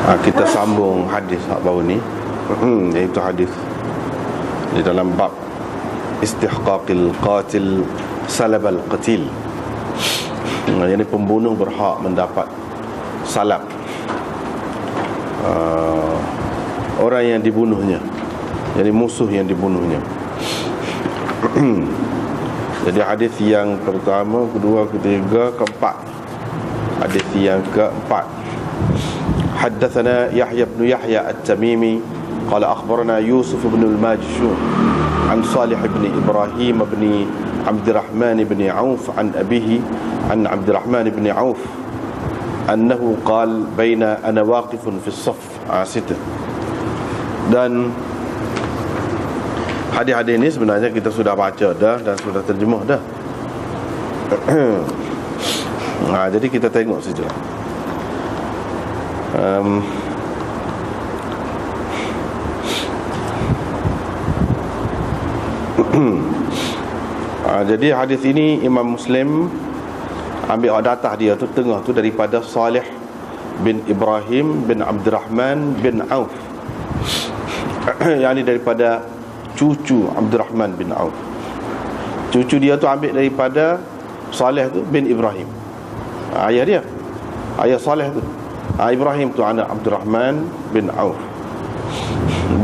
Kita sambung hadis baru ni, iaitu hadis di dalam bab istihqaqil qatil salabal qatil. Yang pembunuh berhak mendapat salab orang yang dibunuhnya, jadi musuh yang dibunuhnya. Jadi hadis yang pertama, kedua, ketiga, keempat. Hadis yang keempat. Haddatsana Yahya bin Yahya At-Tamimi qala akhbarana Yusuf bin Al-Majshun an Salih bin Ibrahim bin Abdurrahman bin Auf an abihi an Abdurrahman bin Auf annahu qala baina ana waqifun fi as-saff asita. Dan hadis-hadis ini sebenarnya kita sudah baca dah dan sudah terjemah dah. Jadi kita tengok saja. Jadi hadis ini Imam Muslim ambil datah dia tu tengah tu daripada Salih bin Ibrahim bin Abdurrahman bin Auf, yakni daripada cucu Abdurrahman bin Auf. Cucu dia tu ambil daripada Salih tu bin Ibrahim, ayah dia, ayah Salih tu. Ibrahim tu anak Abdurrahman bin Auf.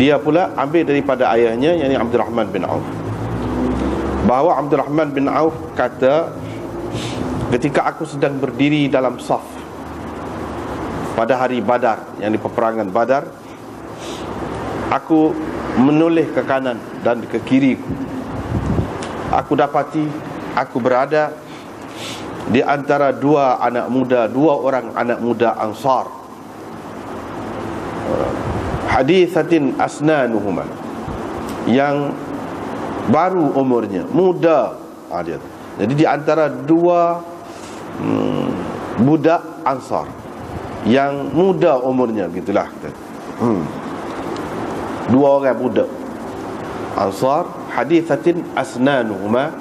Dia pula ambil daripada ayahnya, yakni Abdurrahman bin Auf, bahawa Abdurrahman bin Auf kata, ketika aku sedang berdiri dalam saf pada hari Badar, yang di peperangan Badar, aku menoleh ke kanan dan ke kiriku. Aku dapati aku berada di antara dua orang anak muda Ansar, hadithatin asnanuhuma, yang baru umurnya, muda dia. Jadi di antara dua budak Ansar yang muda umurnya, gitulah kita. Dua orang budak Ansar, hadithatin asnanuhuma,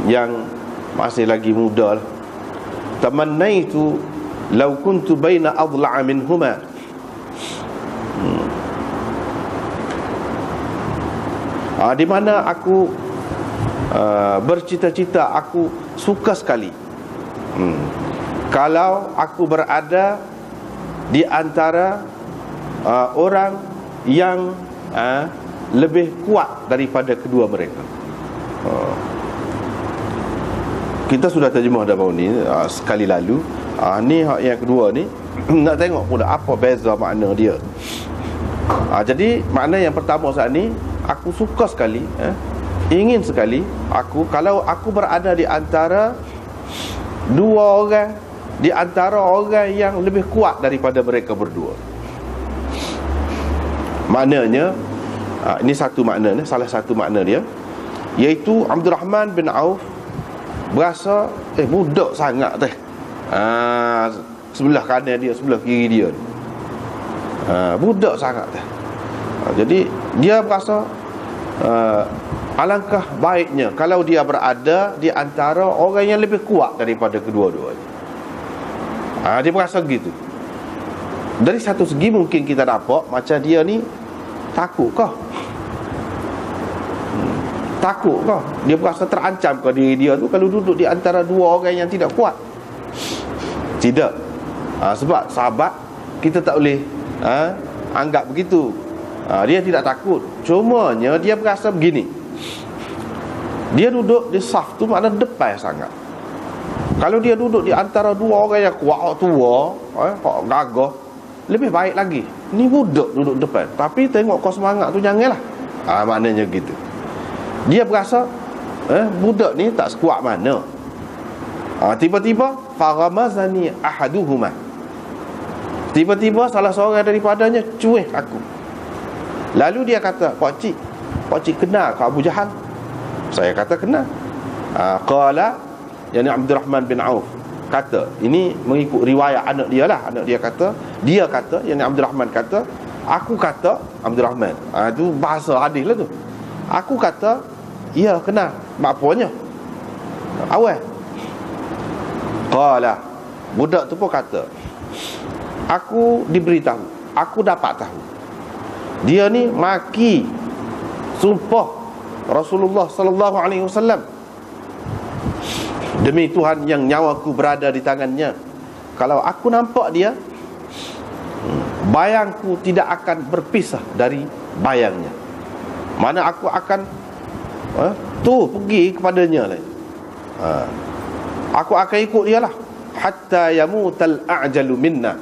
yang masih lagi muda lah. Tamannaitu law kuntu baina adla'a minhuma. Di mana aku bercita-cita, aku suka sekali kalau aku berada di antara orang yang lebih kuat daripada kedua mereka. Kita sudah terjemah dah baru ni, sekali lalu. Ni yang kedua ni nak tengok pula apa beza makna dia. Jadi makna yang pertama saat ni, aku suka sekali, ingin sekali aku, kalau aku berada di antara dua orang, di antara orang yang lebih kuat daripada mereka berdua. Maknanya, ini satu maknanya, salah satu makna dia, iaitu Abdurrahman bin Auf berasa budak sangat teh. Sebelah kanan dia, sebelah kiri dia, budak sangat teh. Jadi dia berasa alangkah baiknya kalau dia berada di antara orang yang lebih kuat daripada kedua-duanya. Dia berasa gitu. Dari satu segi mungkin kita dapat macam dia ni takut kah? Takut kah? Dia berasa terancam ke diri dia tu kalau duduk di antara dua orang yang tidak kuat? Tidak. Sebab sahabat kita tak boleh anggap begitu. Dia tidak takut. Cumanya dia berasa begini, dia duduk di saf tu makna depan sangat. Kalau dia duduk di antara dua orang yang kuat, tua, gagah, lebih baik lagi. Ni budak duduk depan, tapi tengok kau semangat tu janganlah. Maknanya gitu. Dia berasa budak ni tak sekuat mana. Tiba-tiba faramazani ahaduhuma, tiba-tiba salah seorang daripadanya cuih aku. Lalu dia kata, Pak cik kenal ke Abu Jahal? Saya kata kenal. Qala, yani Abdurrahman bin Auf kata, ini mengikut riwayat anak dia lah. Anak dia kata, yani Abdurrahman kata, aku kata Abdurrahman. Itu bahasa hadis lah tu. Aku kata, ya kenal. Maknanya awal. Qala, budak tu pun kata, aku diberitahu aku dapat tahu dia ni maki sumpah Rasulullah sallallahu alaihi wasallam, demi Tuhan yang nyawaku berada di tangannya, kalau aku nampak dia, bayangku tidak akan berpisah dari bayangnya. Mana aku akan pergi kepadanya lah. Aku akan ikut dia lah, hatta yamutal a'jalu minna,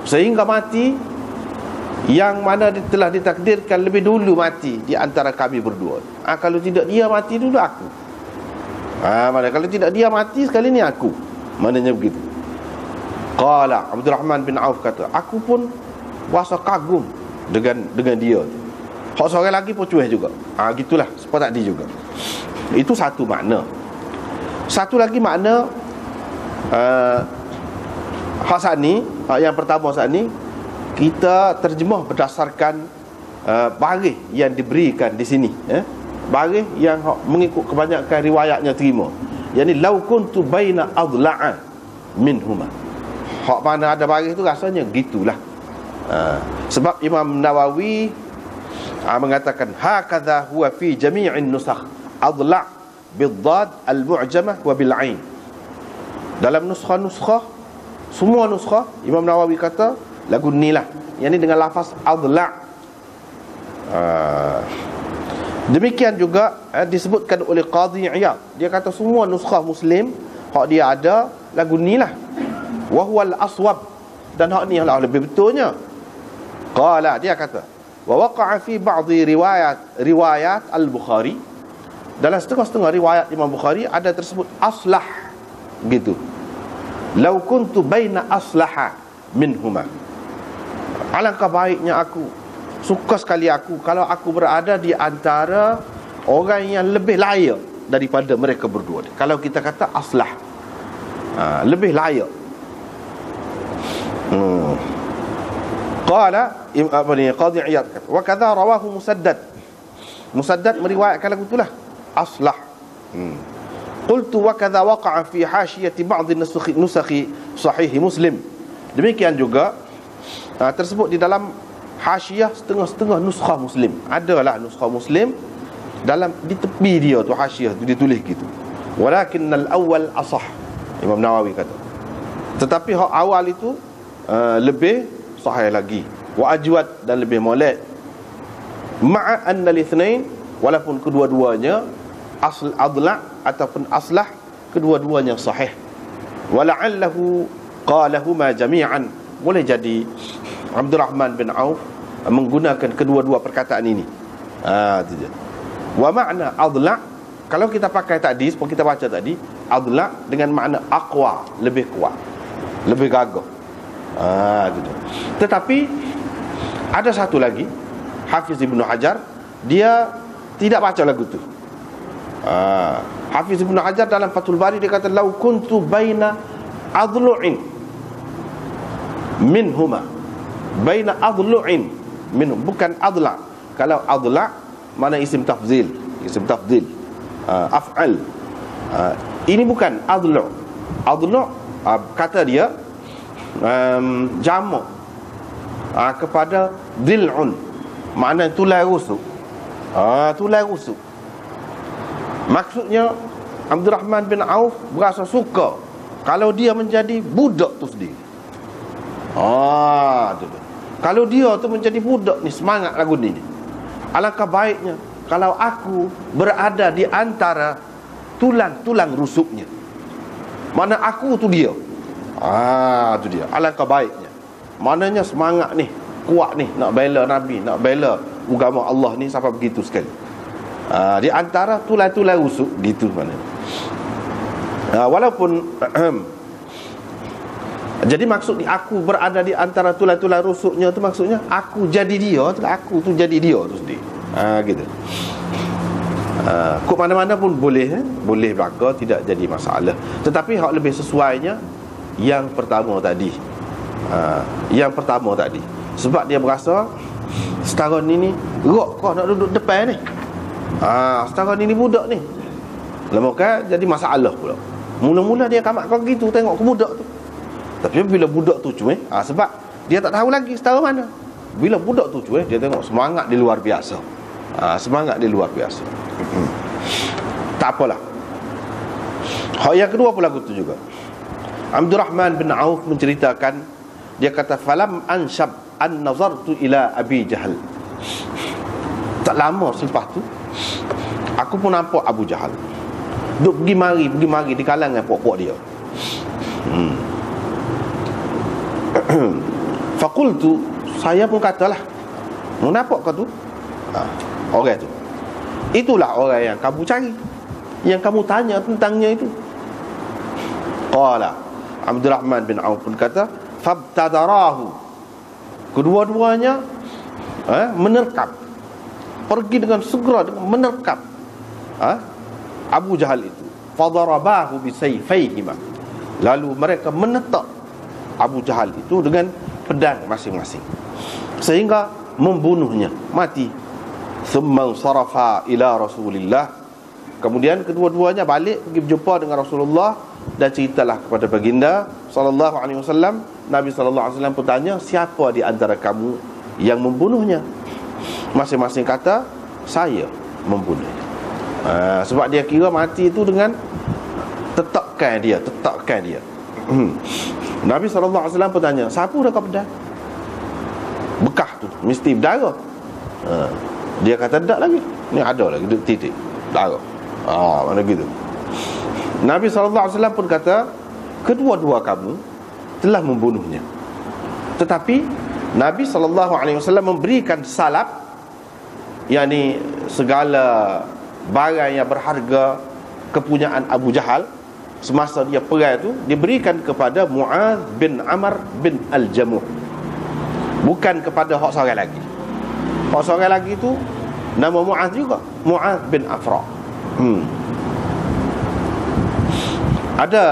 sehingga mati yang mana telah ditakdirkan lebih dulu mati di antara kami berdua. Kalau tidak dia mati dulu aku. Mana kalau tidak dia mati sekali ni aku. Maknanya begitu. Qala Abdurrahman bin Auf kata, aku pun rasa kagum dengan dia. Hak seorang lagi pun cueh juga. Gitulah seperti tadi juga. Itu satu makna. Satu lagi makna hak saat ni, yang pertama saat ni kita terjemah berdasarkan baris yang diberikan di sini, baris yang mengikut kebanyakan riwayatnya terima. Yani law kuntu baina adla'a minhuma. Hak mana ada baris tu rasanya gitulah. Sebab Imam Nawawi mengatakan hakadha huwa fi jami'in nusakh, adla' bid-dad al-mu'jamah wa bil-'ain. Dalam nuskha-nuskha, semua nuskha Imam Nawawi kata lagu ni lah, yang ni dengan lafaz adla'. Demikian juga disebutkan oleh Qadhi Iyad, dia kata semua nuskha Muslim hak dia ada lagu ni lah, wa huwal aswab, dan hak ni lah lebih betulnya. Qala, dia kata wa waqa'a fi ba'dhi riwayat al-Bukhari, dalam setengah-setengah riwayat Imam Bukhari ada tersebut aslah gitu. Lau kuntu baina aslaha minhuma, alangkah baiknya aku, suka sekali aku kalau aku berada di antara orang yang lebih layak daripada mereka berdua. Kalau kita kata aslah, lebih layak. Qala Qadhi Iyad kata, wa kadza rawahu Musaddad meriwayatkan lagu itulah aslah. Qultu wa kadza waqa'a fi hashiyati ba'd nusakhi sahih Muslim. Demikian juga tersebut di dalam hasyiah setengah-setengah nuskha Muslim. Adalah nuskha Muslim dalam di tepi dia tu hasyiah tu ditulis gitu. Walakinnal awwal asah, Imam Nawawi kata. Tetapi hak awal itu lebih sahih lagi, wa ajwad, dan lebih molek. Ma'a anna al-ithnain, walaupun kedua-duanya asl adla ataupun aslah, kedua-duanya sahih. Wala'allahu qalahuma jami'an, boleh jadi Abdurrahman bin Auf menggunakan kedua-dua perkataan ini. Itu je. Wa makna adla', kalau kita pakai tadi seperti kita baca tadi, adla' dengan makna aqwa, lebih kuat, lebih gagah. Itu je. Tetapi ada satu lagi, Hafiz Ibnu Hajar, dia tidak baca lagu tu. Hafiz Ibnu Hajar dalam Fathul Bari dia kata lau kuntu baina adlu'in minhuma, baina adlu'in minhum, bukan adla'. Kalau adla' mana isim tafdhil, af'al. Ini bukan adlu'. Adlu' kata dia jamak kepada dil'un, makna tulai rusuk. Tulai rusuk. Maksudnya Abdurrahman bin Auf berasa suka kalau dia menjadi budak tu sendiri. Tu. Kalau dia tu menjadi budak ni, semangat lagu ni. Alangkah baiknya kalau aku berada di antara tulang-tulang rusuknya. Mana aku tu dia. Tu dia. Alangkah baiknya. Mananya semangat ni, kuat ni, nak bela Nabi, nak bela agama Allah ni sampai begitu sekali. Di antara tulang-tulang rusuk gitu mana. Walaupun jadi maksud aku berada di antara tulang-tulang rusuknya tu maksudnya aku jadi dia, aku tu jadi dia tu sendiri. Gitu. Kok mana-mana pun boleh, boleh belaka, tidak jadi masalah. Tetapi hak lebih sesuainya yang pertama tadi. Yang pertama tadi. Sebab dia berasa setahun ini rok kau nak duduk depan ni. Setahun ini budak ni. Lama kan jadi masalah pula. Mula-mula dia kamat kau gitu tengok ke budak tu. Tapi bila budak tu sebab Dia tak tahu lagi setara mana. Bila budak tu cuy, dia tengok semangat dia luar biasa. Semangat dia luar biasa. Tak apalah. Hak yang kedua pun lagu tu juga. Abdul Rahman bin Auf menceritakan, dia kata falam anshab an nazartu ila Abi Jahal. Tak lama selepas tu aku pun nampak Abu Jahal duk pergi mari di kalangan puak-puak dia. Fakultu, saya pun katalah, mau nampak kau tu? Orang tu, itulah orang yang kamu cari, yang kamu tanya tentangnya itu. Qala Abdul Rahman bin Auf pun kata, fabtadarahu, kedua-duanya menerkam, pergi dengan segera dengan menerkam Abu Jahal itu. Fadarabahu bisayfaihima, lalu mereka menetak Abu Jahal itu dengan pedang masing-masing sehingga membunuhnya, mati. Thumma sarafa ila Rasulillah, kemudian kedua-duanya balik pergi berjumpa dengan Rasulullah dan ceritalah kepada baginda sallallahu alaihi wasallam. Nabi sallallahu alaihi wasallam pun tanya, siapa di antara kamu yang membunuhnya? Masing-masing kata, saya membunuhnya. Sebab dia kira mati itu dengan tetakkan dia. Nabi sallallahu alaihi wasallam pun tanya, siapa dah kau pedang? Bekah tu mesti berdarah. Dia kata tak lagi, ni ada lagi titik darah. Mana gitu. Nabi SAW pun kata, kedua-dua kamu telah membunuhnya. Tetapi Nabi SAW memberikan salab, yakni segala barang yang berharga kepunyaan Abu Jahal semasa dia perang itu, diberikan kepada Mu'adz bin Amr bin Al-Jamuh, bukan kepada hak seorang lagi. Hak seorang lagi itu nama Mu'adz juga, Mu'adz bin Afra. Ada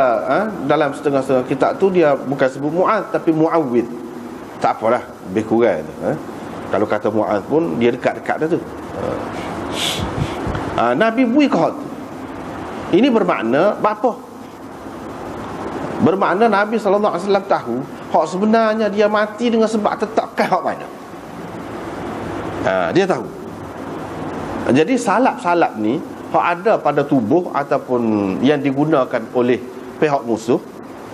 dalam setengah-setengah kitab tu dia bukan sebut Mu'adz tapi Mu'awwidh. Tak apalah, lebih kurang tu. Kalau kata Mu'adz pun dia dekat-dekat dah tu. Nabi bui ke hak tu. Ini bermakna apa? Bermakna Nabi SAW tahu hak sebenarnya dia mati dengan sebab tetakkan hak mana. Dia tahu. Jadi salap-salap ni hak ada pada tubuh ataupun yang digunakan oleh pihak musuh,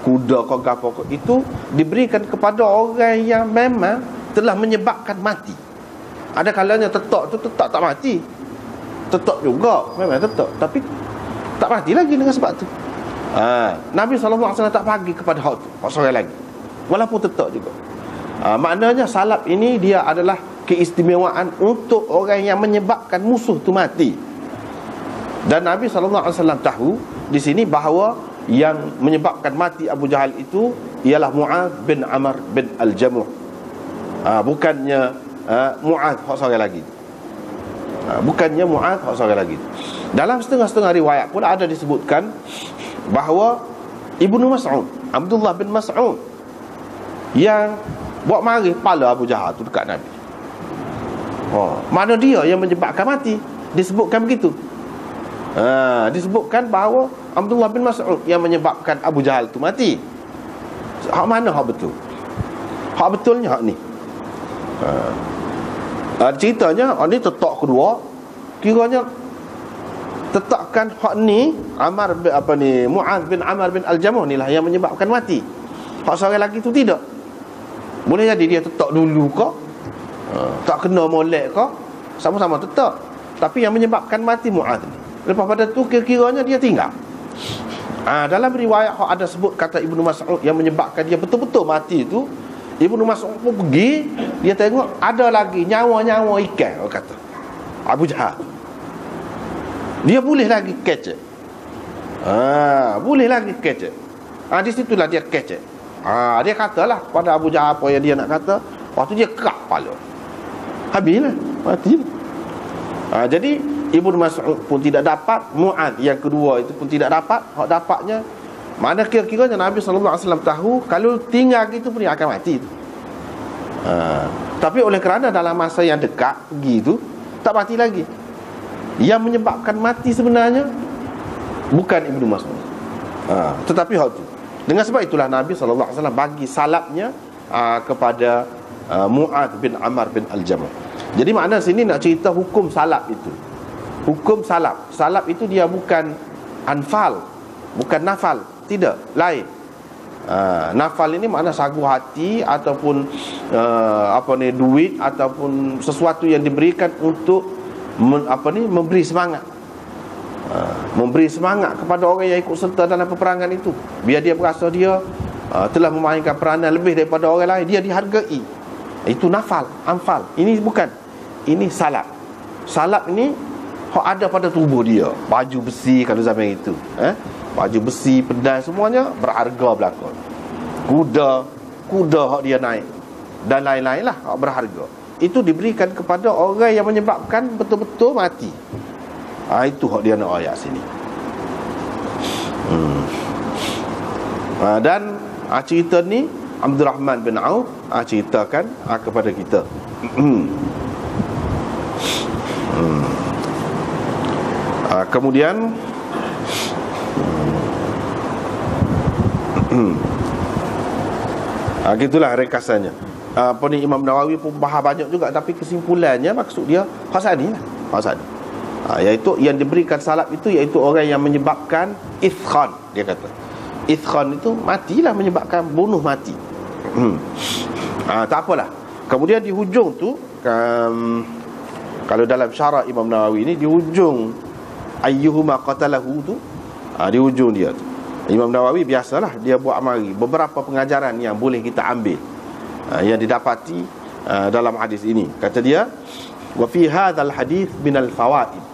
kuda ke apa ke, itu diberikan kepada orang yang memang telah menyebabkan mati. Ada kalanya tetak tu tetak tak mati, tetak juga memang tetak, tapi tak mati lagi dengan sebab tu. Nabi SAW tak bagi kepada hak tu, hak seorang lagi, walaupun tetak juga. Maknanya salap ini dia adalah keistimewaan untuk orang yang menyebabkan musuh tu mati. Dan Nabi SAW tahu di sini bahawa yang menyebabkan mati Abu Jahal itu ialah Mu'adz bin Amr bin Al-Jamuh, bukannya Mu'adz hak seorang lagi. Bukannya Mu'adz hak seorang lagi. Dalam setengah-setengah riwayat pun ada disebutkan bahawa Ibnu Mas'ud, Abdullah bin Mas'ud, yang buat mari kepala Abu Jahal tu dekat Nabi. Mana dia yang menyebabkan mati? Disebutkan begitu. Disebutkan bahawa Abdullah bin Mas'ud yang menyebabkan Abu Jahal tu mati. Hak mana hak betul? Hak betulnya hak ni. Ceritanya ni tetak kedua, kiranya tetakkan hak ni Mu'adz bin Amr bin Al-Jamuh ni lah yang menyebabkan mati. Hak seorang lagi tu tidak. Boleh jadi dia tetak dulu ke, tak kena molek ke, sama-sama tetak, tapi yang menyebabkan mati Mu'adz ni. Lepas pada tu kira-kiranya dia tinggal. Dalam riwayat ada sebut kata Ibnu Mas'ud yang menyebabkan dia betul-betul mati tu, Ibnu Mas'ud pun pergi, dia tengok ada lagi nyawa-nyawa ikan, orang kata Abu Jahal. Dia boleh lagi kecek. Boleh lagi kecek. Di situlah dia kecek. Dia katalah pada Abu Jahal apa yang dia nak kata. Waktu dia kerak kepala, habislah, mati. Jadi Ibnu Mas'ud pun tidak dapat, Mu'adz yang kedua itu pun tidak dapat. Hak dapatnya mana kira-kiranya Nabi SAW tahu kalau tinggal gitu pun dia akan mati tu. Tapi oleh kerana dalam masa yang dekat pergi tu, tak mati lagi. Yang menyebabkan mati sebenarnya bukan Ibnu Mas'ud, tetapi hak tu. Dengan sebab itulah Nabi SAW bagi salapnya kepada Mu'adz bin Amr bin Al-Jamal. Jadi makna sini nak cerita hukum salab itu. Hukum salab. Salab itu dia bukan anfal, bukan nafal, tidak, lain. Nafal ini makna sagu hati ataupun duit ataupun sesuatu yang diberikan untuk memberi semangat. Memberi semangat kepada orang yang ikut serta dalam peperangan itu, biar dia berasa dia telah memainkan peranan lebih daripada orang lain, dia dihargai. Itu nafal, anfal. Ini bukan. Ini salab. Salab ini ada pada tubuh dia. Baju besi kalau zaman itu, baju besi, pedang, semuanya berharga belakang. Kuda hak dia naik dan lain-lain lah, hak berharga. Itu diberikan kepada orang yang menyebabkan betul-betul mati. Itu hak dia nak ayat sini. Dan cerita ni Abdul Rahman bin Auf ceritakan kepada kita. Kemudian gitulah rekasannya. Imam Nawawi pun bahas banyak juga, tapi kesimpulannya maksud dia Hasani lah, Hasani. Iaitu yang diberikan salab itu iaitu orang yang menyebabkan ithkhan, dia kata. Ithkhan itu matilah, menyebabkan bunuh mati. Tak apalah. Kemudian di hujung tu, kalau dalam syarah Imam Nawawi ni, di hujung ayyuhuma qatalahu tu, di hujung dia tu, Imam Nawawi biasalah dia buat amari beberapa pengajaran yang boleh kita ambil, yang didapati dalam hadis ini. Kata dia, wa fi hadzal hadis minal fawaid.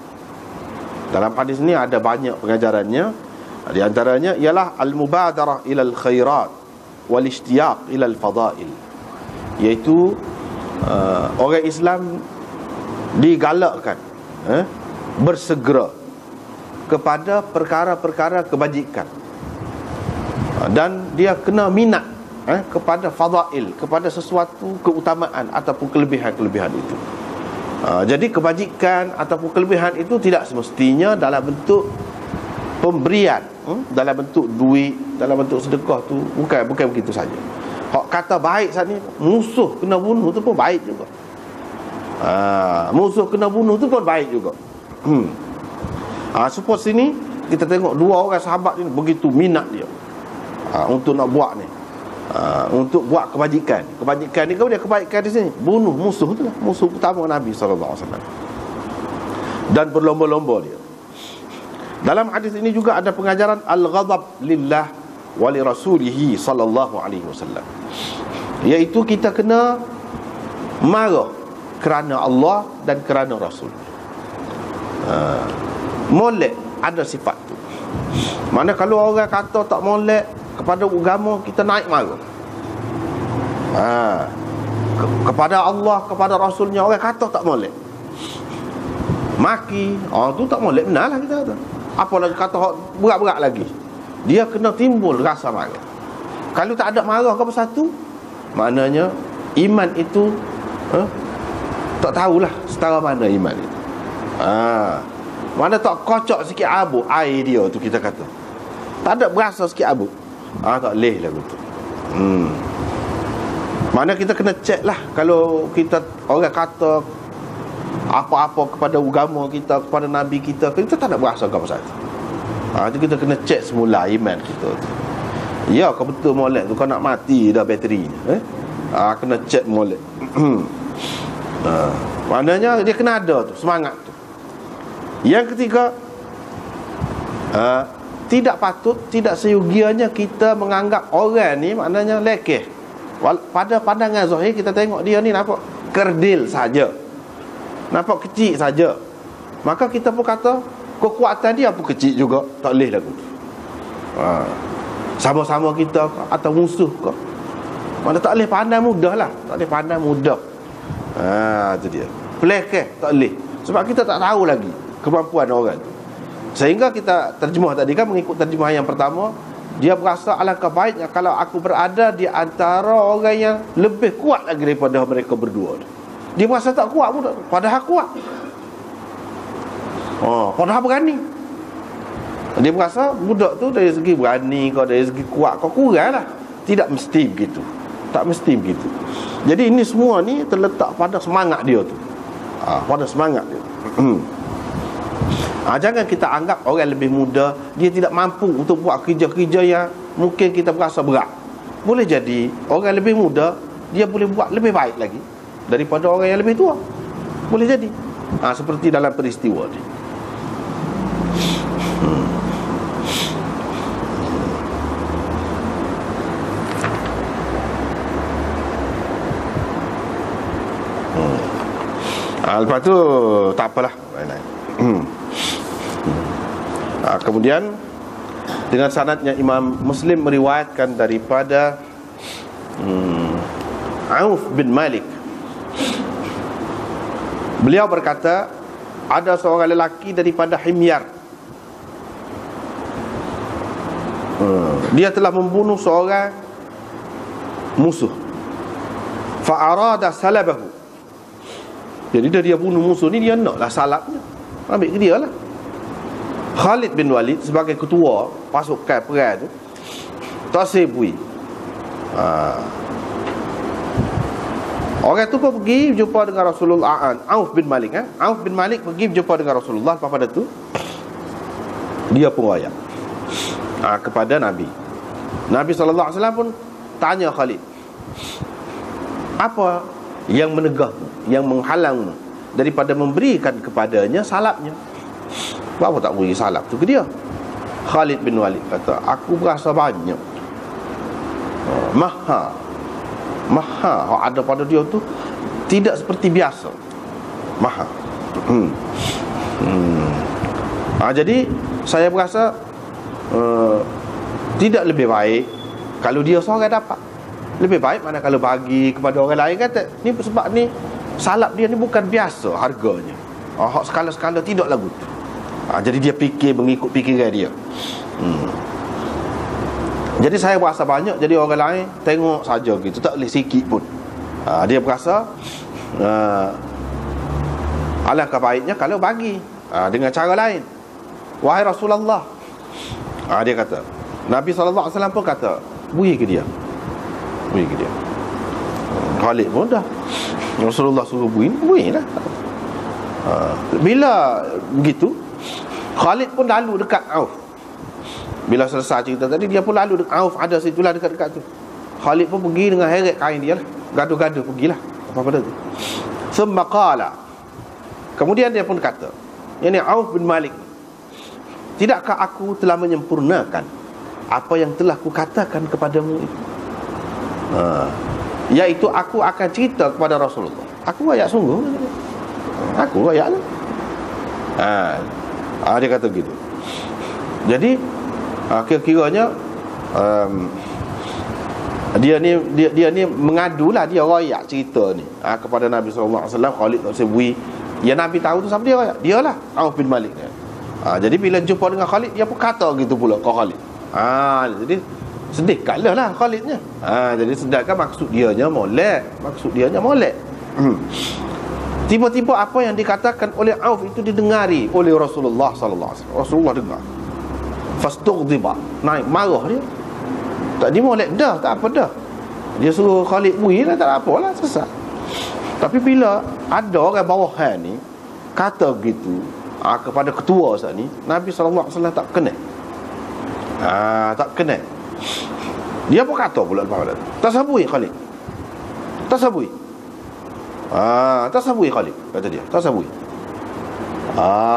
Dalam hadis ni ada banyak pengajarannya. Di antaranya ialah al-mubadarah ilal khairat wal ishtiyaq ilal fadail, iaitu orang Islam digalakkan bersegera kepada perkara-perkara kebajikan, dan dia kena minat kepada fadail, kepada sesuatu keutamaan ataupun kelebihan-kelebihan itu. Jadi kebajikan ataupun kelebihan itu tidak semestinya dalam bentuk pemberian, dalam bentuk duit, dalam bentuk sedekah tu, bukan begitu saja. Hak kata baik saat ni, musuh kena bunuh tu pun baik juga. Musuh kena bunuh tu pun baik juga. Suppose sini kita tengok dua orang sahabat ni begitu minat dia untuk nak buat ni, untuk buat kebajikan. Kebajikan ni, kemudian kebaikan di sini bunuh musuh tu lah, musuh utama Nabi SAW, dan berlomba-lomba dia. Dalam hadis ini juga ada pengajaran al-ghadab lillah wa li rasulihi sallallahu alaihi wasallam, iaitu kita kena marah kerana Allah dan kerana Rasul. Molek ada sifat tu. Mana kalau orang kata tak molek kepada agama, kita naik marah. Kepada Allah, kepada Rasulnya orang kata tak molek, maki, tu tak molek, benar lah kita kata. Apa lagi kata berat-berat lagi, dia kena timbul rasa marah. Kalau tak ada marah ke apa satu, maknanya iman itu tak tahulah setara mana iman itu. Mana tak kocok sikit abu air dia tu, kita kata tak ada berasa sikit abu, tak leh lah betul. Mana kita kena cek lah. Kalau kita orang kata apa-apa kepada agama kita, kepada Nabi kita, kita tak nak berasa apa satu. Itu kita kena cek semula iman kita tu. Ya, kau betul molek tu, kau nak mati dah bateri. Kena cek molek. Maknanya dia kena ada tu, semangat tu. Yang ketiga, tidak patut, tidak seyogianya kita menganggap orang ni maknanya lekeh. Pada pandangan zahir kita tengok dia ni nampak kerdil saja, nampak kecil saja, maka kita pun kata kekuatan dia pun kecil juga, tak boleh lagu tu. Sama-sama kita atau musuh ke, mana tak boleh pandang mudah lah, tak boleh pandang mudah. Itu dia, pelekeh tak boleh, sebab kita tak tahu lagi kemampuan orang tu. Sehingga kita terjemah tadi kan, mengikut terjemah yang pertama, dia berasa alangkah baiknya kalau aku berada di antara orang yang lebih kuat lagi daripada mereka berdua. Dia berasa tak kuat pun, padahal kuat. Padahal berani. Dia berasa budak tu dari segi berani kau, dari segi kuat kau kurang lah. Tidak mesti begitu. Tak mesti begitu. Jadi ini semua ni terletak pada semangat dia tu. Pada semangat dia. Jangan kita anggap orang lebih muda dia tidak mampu untuk buat kerja-kerja yang mungkin kita berasa berat. Boleh jadi orang lebih muda dia boleh buat lebih baik lagi daripada orang yang lebih tua. Boleh jadi. Seperti dalam peristiwa ni. Lepas tu tak apalah. Kemudian dengan sanadnya Imam Muslim meriwayatkan daripada Auf bin Malik. Beliau berkata, ada seorang lelaki daripada Himyar. Dia telah membunuh seorang musuh. Fa'arada salabahu. Jadi dia bunuh musuh ni, dia naklah salabnya. Ambil ke dia lah. Khalid bin Walid sebagai ketua pasukan perang tu tak sebui. Orang tu pun pergi berjumpa dengan Rasulullah. Auf bin Malik Auf bin Malik pergi berjumpa dengan Rasulullah. Pada tu dia pun wayak kepada Nabi. Nabi SAW pun tanya Khalid, apa yang menegah, yang menghalang daripada memberikan kepadanya salapnya? Kenapa tak beri salap tu ke dia? Khalid bin Walid kata, aku berasa banyak maha yang ada pada dia tu tidak seperti biasa. Maha. Jadi saya berasa tidak lebih baik kalau dia seorang dapat. Lebih baik mana kalau bagi kepada orang lain. Kata ni sebab ni salap dia ni bukan biasa harganya. Hak skala-skala tidak lagu tu. Jadi dia fikir mengikut fikiran dia. Jadi saya berasa banyak, jadi orang lain tengok saja gitu, tak boleh sikit pun. Dia berasa alangkah baiknya kalau bagi dengan cara lain. Wahai Rasulullah, dia kata, Nabi SAW pun kata, beri ke dia. Beri ke dia. Khalid pun dah, Rasulullah suruh beri lah. Bila begitu, Khalid pun lalu dekat Auf. Bila selesai cerita tadi, dia pun lalu dekat Auf, ada situlah dekat-dekat tu. Khalid pun pergi dengan heret kain dia lah, gaduh-gaduh pergilah apa-apa tu. Thumma qala, kemudian dia pun kata, ini Auf bin Malik, tidakkah aku telah menyempurnakan apa yang telah kukatakan kepadamu itu? Iaitu aku akan cerita kepada Rasulullah. Aku wayak sungguh. Aku wayak lah. Dia kata gitu. Jadi kira-kiranya dia ni mengadulah, dia royak cerita ni kepada Nabi SAW. Khalid tak sebui. Ya Nabi tahu tu siapa dia royak? Dialah Auf bin Malik. Jadi bila jumpa dengan Khalid, dia pun kata gitu pula ke Khalid. Jadi sedihkanlah lah Khalidnya. Jadi sedangkan maksud dianya molek. Tiba-tiba apa yang dikatakan oleh Auf itu didengari oleh Rasulullah sallallahu alaihi wasallam. Rasulullah dengar. Fastughdiba, naik marah dia. Tak dimolek dah, tak apa dah. Dia suruh Khalid bui lah, tak apalah, selesai. Tapi bila ada orang bawahan ni kata begitu kepada ketua saat ni, Nabi sallallahu alaihi wasallam tak kena. Tak kena. Dia pun kata pula lepas tu, tasabui Khalid. Tasabui. Tasabui Khalid, kata dia. Tasabui.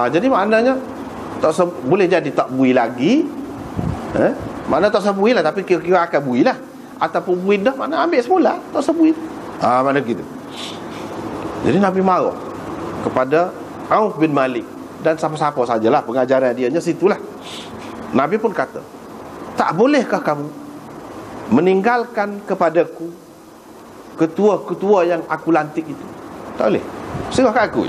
Jadi maknanya boleh jadi tak bui lagi. Mana tak sabui lah, tapi kira-kira akan bui lah. Ataupun bui dah, mana ambil semula, tak sabui. Mana gitu. Jadi Nabi marah kepada Auf bin Malik dan siapa-siapa sajalah pengajaran dia nya situlah. Nabi pun kata, tak bolehkah kamu meninggalkan kepadaku ketua-ketua yang aku lantik itu? Tak boleh. Serahkan aku.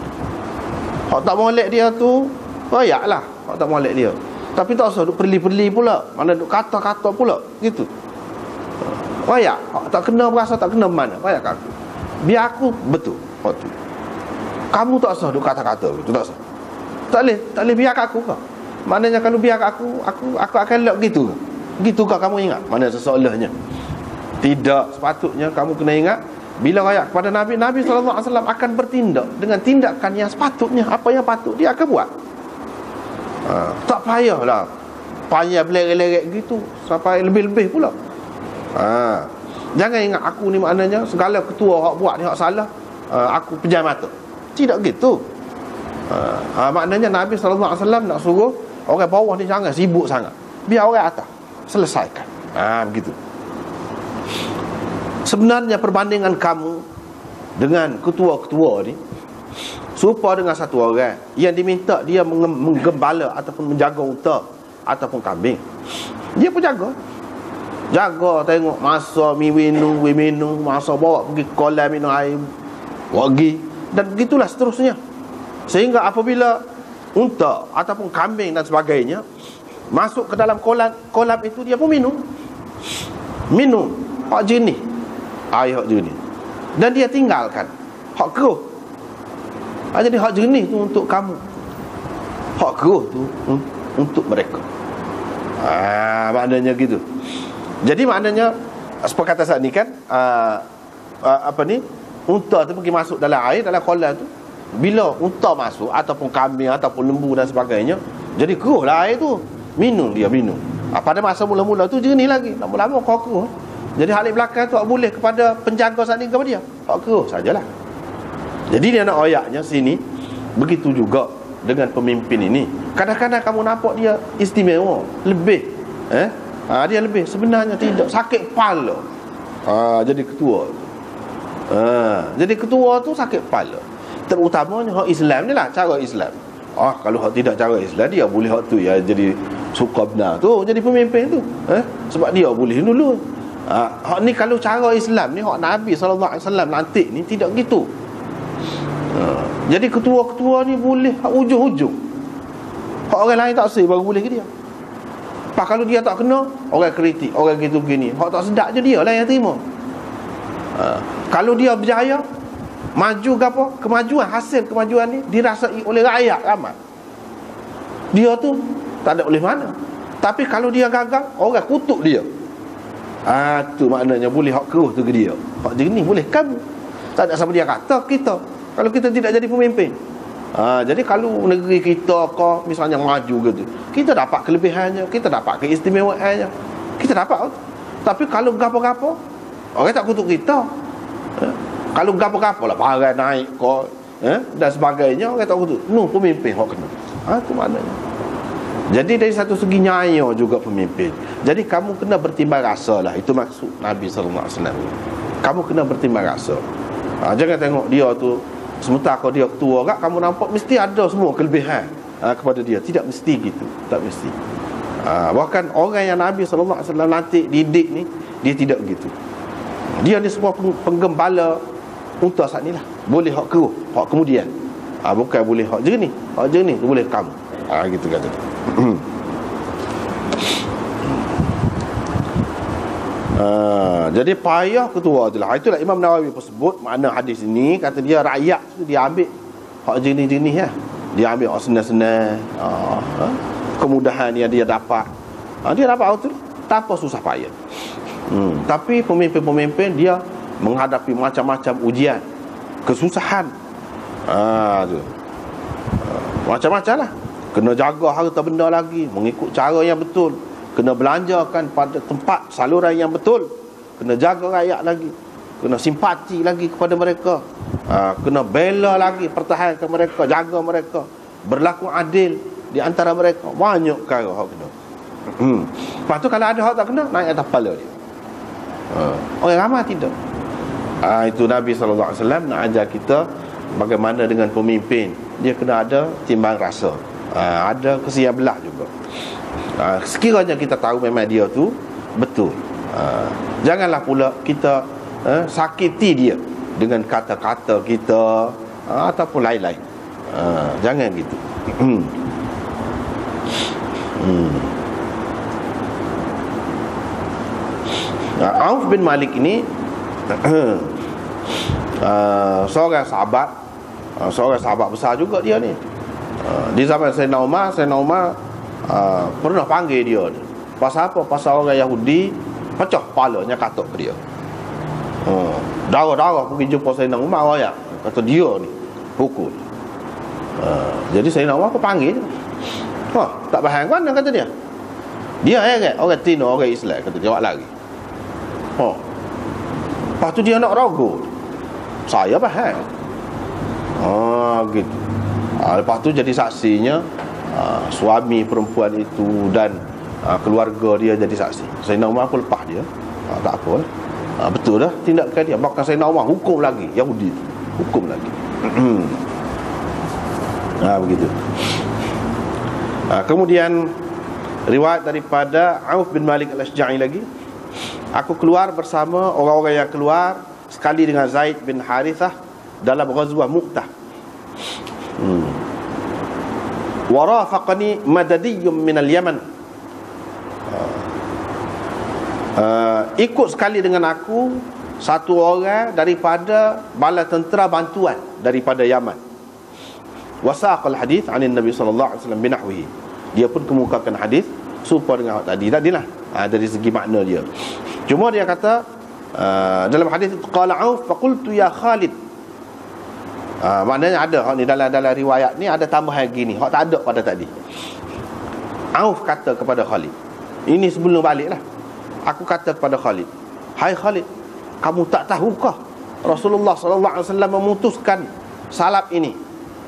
Hak tak molek dia tu royaklah. Hak tak molek dia. Tapi tak usah duk perli-perli pula, mana duk kata-kata pula gitu. Royak. Tak kena berasa, tak kena mana. Royak kat aku. Biar aku betul waktu. Kamu tak usah duk kata-kata gitu, tak usah. Tak boleh biar kat aku kau. Maknanya kalau biar kat aku akan elok gitu. Gitu kau kamu ingat? Mana seseolahnya. Tidak. Sepatutnya kamu kena ingat, bila rakyat kepada Nabi, Nabi SAW akan bertindak dengan tindakan yang sepatutnya. Apa yang patut dia akan buat. Tak payahlah payah belerek-lerek gitu sampai lebih-lebih pula. Jangan ingat aku ni maknanya segala ketua hak buat ni hak salah, aku pejam mata. Tidak gitu. Maknanya Nabi SAW nak suruh orang bawah ni jangan sibuk sangat, biar orang atas selesaikan. Begitu. Sebenarnya perbandingan kamu dengan ketua-ketua ni serupa dengan satu orang yang diminta dia menggembala ataupun menjaga unta ataupun kambing. Dia pun jaga tengok masa minum, masa bawa pergi kolam minum air, pergi, dan begitulah seterusnya. Sehingga apabila unta ataupun kambing dan sebagainya masuk ke dalam kolam itu, dia pun minum hak jernih, air hak jernih, dan dia tinggalkan hak keruh. Jadi hak jernih tu untuk kamu, hak keruh tu untuk mereka. Maknanya gitu. Jadi maknanya sepakatan saat ni kan, unta tu pergi masuk dalam air, dalam kolam tu. Bila unta masuk ataupun kambing ataupun lembu dan sebagainya, jadi keruh lah air tu. Minum. Pada masa mula-mula tu jernih lagi, lama-lama kau keruh. Jadi halik belakang tu tak boleh kepada penjaga saat ni kepada dia, hak keruh sajalah. Jadi dia nak ayatnya sini. Begitu juga dengan pemimpin ini. Kadang-kadang kamu nampak dia istimewa, lebih, dia lebih, sebenarnya tidak, sakit kepala. Jadi ketua. Jadi ketua tu sakit kepala. Terutamanya hak Islam ni lah, cara Islam. Kalau hak tidak cara Islam, dia boleh hak tu ya, jadi suka benar tu, jadi pemimpin tu. Sebab dia boleh dulu. Hak ni kalau cara Islam ni, hak Nabi SAW lantik ni tidak gitu. Jadi ketua-ketua ni boleh hak ujung-ujung. Hak orang lain tak say baru boleh ke dia. Kalau dia tak kena, orang kritik, orang gitu begini, hak tak sedap je dia lah yang terima. Kalau dia berjaya, maju ke apa, kemajuan, hasil kemajuan ni dirasai oleh rakyat ramai, dia tu tak ada oleh mana. Tapi kalau dia gagal, orang kutuk dia. Tu maknanya boleh hak keruh tu ke dia, hak jernih boleh kamu. Tak ada sama dia kata kita, kalau kita tidak jadi pemimpin. Jadi kalau negeri kita misalnya maju gitu, kita dapat kelebihannya, kita dapat keistimewaannya, kita dapat. Tapi kalau gapo-gapo, orang tak kutuk kita. Kalau gapo-gapo lah, barang naik dan sebagainya, orang tak kutuk. Pemimpin hak kena. Itu maknanya. Jadi dari satu segi nyaya juga pemimpin. Jadi kamu kena bertimbang rasa lah. Itu maksud Nabi SAW. Kamu kena bertimbang rasa. Jangan tengok dia tu, sementara kalau dia ketua kak, kamu nampak mesti ada semua kelebihan kepada dia. Tidak mesti gitu. Tak mesti. Bahkan orang yang Nabi SAW lantik, didik ni, dia tidak begitu. Dia ni semua penggembala unta saat ni lah. Boleh hak keruh, hak kemudian. Bukan boleh hak jernih. Hak jernih tu boleh kamu. Gitu kata. Jadi payah ketua je lah. Itulah Imam Nawawi pun sebut makna hadis ini. Kata dia rakyat tu dia ambil hak jenis-jenis ya. Dia ambil hak senang-senang, kemudahan yang dia dapat. Dia dapat tu tanpa susah payah. Tapi pemimpin-pemimpin dia menghadapi macam-macam ujian, kesusahan. Macam-macam lah. Kena jaga harta benda lagi, mengikut cara yang betul. Kena belanjakan pada tempat saluran yang betul. Kena jaga rakyat lagi. Kena simpati lagi kepada mereka. Kena bela lagi, pertahankan mereka, jaga mereka. Berlaku adil di antara mereka. Banyak perkara hak kena. Lepas tu kalau ada hak tak kena, naik atas kepala dia. Orang ramai tidak. Itu Nabi SAW nak ajar kita bagaimana dengan pemimpin. Dia kena ada timbang rasa, ada kesian belah juga. Sekiranya kita tahu memang dia tu betul, janganlah pula kita sakiti dia dengan kata-kata kita ataupun lain-lain. Jangan gitu. Auf bin Malik ini seorang sahabat besar juga dia ni. Di zaman Sayyidina Umar pernah panggil dia ni. Pasal apa? Pasal orang Yahudi pecah kepalanya, katuk ke dia. darah-darah pergi jumpa Sayyidina Umar ayat. Kata dia ni pukul. Jadi Sayyidina Umar aku panggil. Tak faham kan kata dia. Dia orang Tino, orang Islam, kata jawab lagi. Lepas tu dia nak ragu. Saya faham. Gitu. Lepas tu jadi saksinya suami perempuan itu dan keluarga dia jadi saksi. Sayyidina Umar aku lepas dia. Tak apa lah. Betul dah tindakan dia. Bahkan Sayyidina Umar hukum lagi Yahudi tu. Hukum lagi. Begitu. Kemudian riwayat daripada Auf bin Malik al-Ashja'i lagi. Aku keluar bersama orang-orang yang keluar sekali dengan Zaid bin Harithah dalam ghazwah Mu'tah. Warafaqani madadiyyun minal Yaman. Ikut sekali dengan aku satu orang daripada bala tentera bantuan daripada Yaman. Wasaqal hadis anin Nabi sallallahu alaihi wasallam binahwihi. Dia pun kemukakan hadis serupa dengan tadi. Tadilah dari segi makna dia. Cuma dia kata dalam hadis itu qala Auf faqultu ya Khalid. Maknanya ada ni dalam riwayat ni ada tambahan gini, hak tak ada pada tadi. Auf kata kepada Khalid. Ini sebelum baliklah. Aku kata kepada Khalid, hai Khalid, kamu tak tahukah Rasulullah sallallahu alaihi wasallam memutuskan salab ini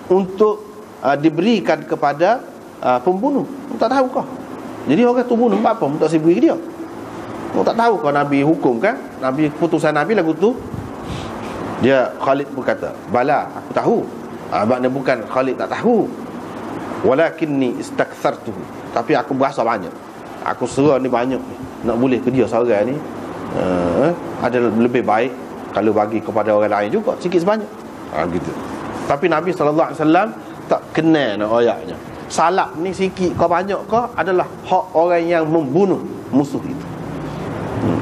untuk diberikan kepada pembunuh? Kamu tak tahukah? Jadi orang tu bunuh apa? Kamu tak sibuk dia. Kamu tak tahu kalau Nabi hukum kan? Nabi putusan Nabi lagu tu. Dia Khalid berkata, bala, aku tahu. Maknanya bukan Khalid tak tahu. Walakinni istakthartuhu. Tapi aku berasa banyak. Aku serah ni banyak ni. Nak boleh ke dia seorang ni ada lebih baik kalau bagi kepada orang lain juga, sikit sebanyak. Gitu. Tapi Nabi SAW tak kenal nak ayatnya. Salab ni sikit ke banyak ke adalah hak orang yang membunuh musuh itu.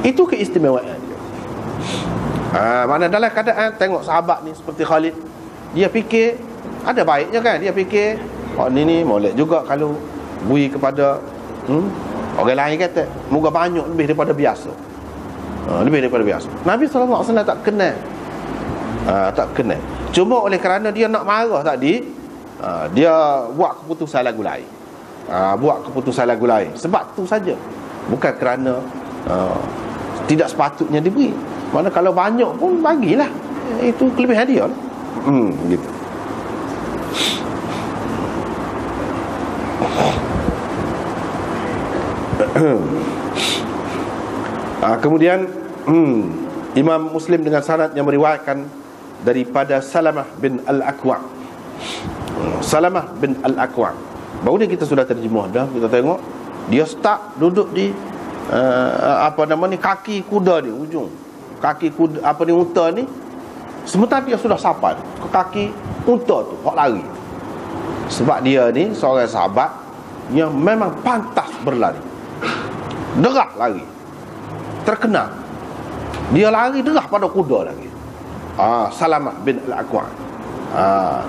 Itu keistimewaan dia. Mana dalam keadaan tengok sahabat ni seperti Khalid, dia fikir ada baiknya kan. Dia fikir ni molek juga kalau bui kepada orang lain kata moga banyak lebih daripada biasa. Lebih daripada biasa. Nabi SAW tak kenal. Tak kenal. Cuma oleh kerana dia nak marah tadi, dia buat keputusan lagu lain. Buat keputusan lagu lain. Sebab tu saja. Bukan kerana tidak sepatutnya diberi. Mana kalau banyak pun bagilah. Itu kelebihan dia lah. Gitu. Kemudian Imam Muslim dengan sanad yang meriwayatkan daripada Salamah bin Al-Aqwa'. Salamah bin Al-Aqwa'. Baru ni kita sudah terjemah dah. Kita tengok dia start duduk di kaki kuda ni, ujung kaki kuda, unta ni. Sementara dia sudah sampai ke kaki unta tu, hok lari. Sebab dia ni seorang sahabat yang memang pantas berlari. Derah lari. Terkenal. Dia lari derah pada kuda lagi. Salamah bin Al-Aqwa'.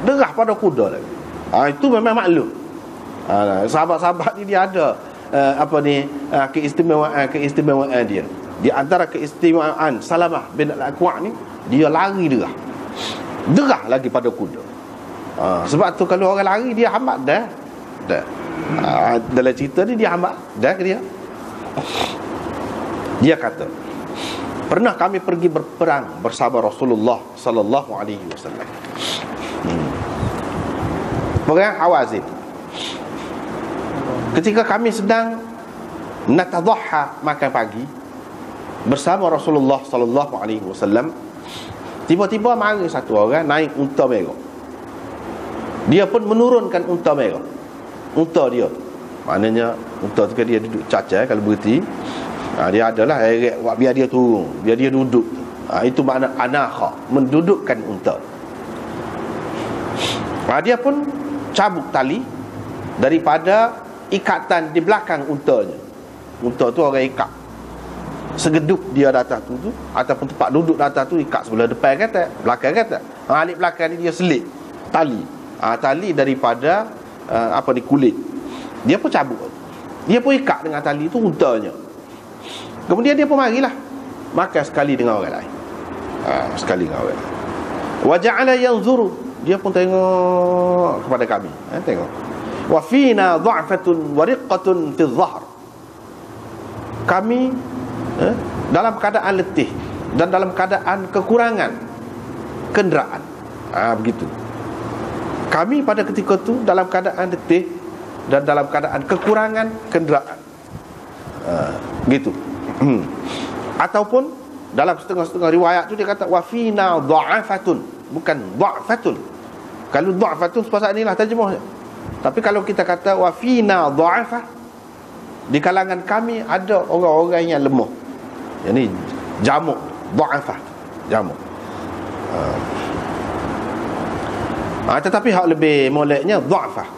Derah pada kuda lagi. Itu memang maklum. Sahabat-sahabat ni dia ada keistimewaan dia. Di antara keistimewaan Salamah bin Al-Aqwa' ni, dia lari derah. Derah lagi pada kuda. Sebab tu kalau orang lari dia hambat dah. Dalam cerita ni dia hambat dah ke dia. Dia kata, pernah kami pergi berperang bersama Rasulullah sallallahu alaihi wasallam. Perang Hawazin. Ketika kami sedang natadhahha, makan pagi bersama Rasulullah sallallahu alaihi wasallam, tiba-tiba mari satu orang naik unta merah. Dia pun menurunkan unta merah. Unta dia, maknanya unta tu dia duduk cacat kalau berhenti. Dia adalah biar dia turun, biar dia duduk. Itu makna anakha, mendudukkan unta. Dia pun cabut tali daripada ikatan di belakang untanya. Unta tu orang ikat. Segeduk dia datang tu ataupun tempat duduk datang tu ikat sebelah depan kata, belakang kata. Alik belakang ni dia selit tali. Tali daripada kulit. Dia pun cabut. Dia pun ikat dengan tali tu untanya. Kemudian dia pun marilah makan sekali dengan orang lain. Sekali dengan awak. Wa ja'ala yanzuru, dia pun tengok kepada kami. Tengok. Wa fina dha'fatun wa riqqatun fi dhahr. Kami dalam keadaan letih dan dalam keadaan kekurangan kenderaan. Begitu. Kami pada ketika itu dalam keadaan letih dan dalam keadaan kekurangan kenderaan. Gitu. Ataupun dalam setengah-setengah riwayat tu dia kata wa fina dha'afatun, bukan dha'fatun. Kalau dha'fatun sepasal inilah terjemahnya. Tapi kalau kita kata wa fina dha'afah, di kalangan kami ada orang-orang yang lemah. Yang ni jamuk, dha'afah, jamuk. Tetapi hak lebih moleknya dha'afah.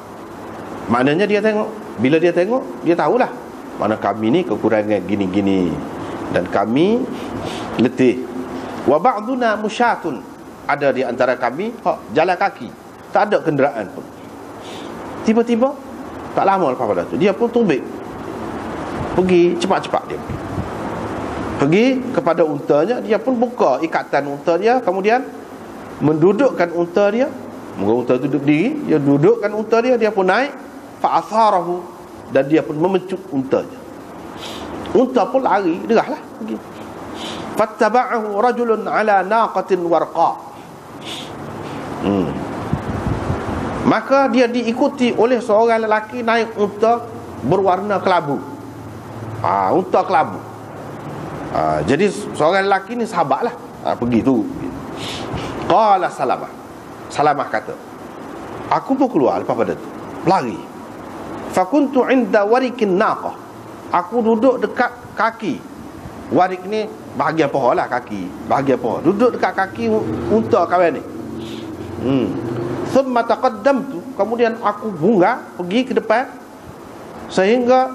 Maknanya dia tengok, bila dia tengok, dia tahulah mana kami ni kekurangan gini-gini dan kami letih. Wa ba'duna musyatun, ada di antara kami jalan kaki, tak ada kenderaan pun. Tiba-tiba tak lama lepas pada tu dia pun tumbik, pergi cepat-cepat dia pergi kepada untanya. Dia pun buka ikatan unta dia, kemudian mendudukkan unta dia. Mula unta tu duduk diri, dia dudukkan unta dia, dia pun naik, fa'atharahu, dan dia pun memecut untanya. Unta pun lari, derahlah pergi. Fattaba'ahu rajulun ala naqatin warqa. Maka dia diikuti oleh seorang lelaki naik unta berwarna kelabu. Unta kelabu. Jadi seorang lelaki ni sahabat lah. Pergi tu. Qala Salamah. Salamah kata, aku pun keluar lepas pada tu, lari. Fakuntu inda warikin naqah. Aku duduk dekat kaki. Warik ni bahagian pohon lah, kaki bahagian pohon. Duduk dekat kaki unta kawan ni. Thumma taqaddamtu, kemudian aku bunga pergi ke depan sehingga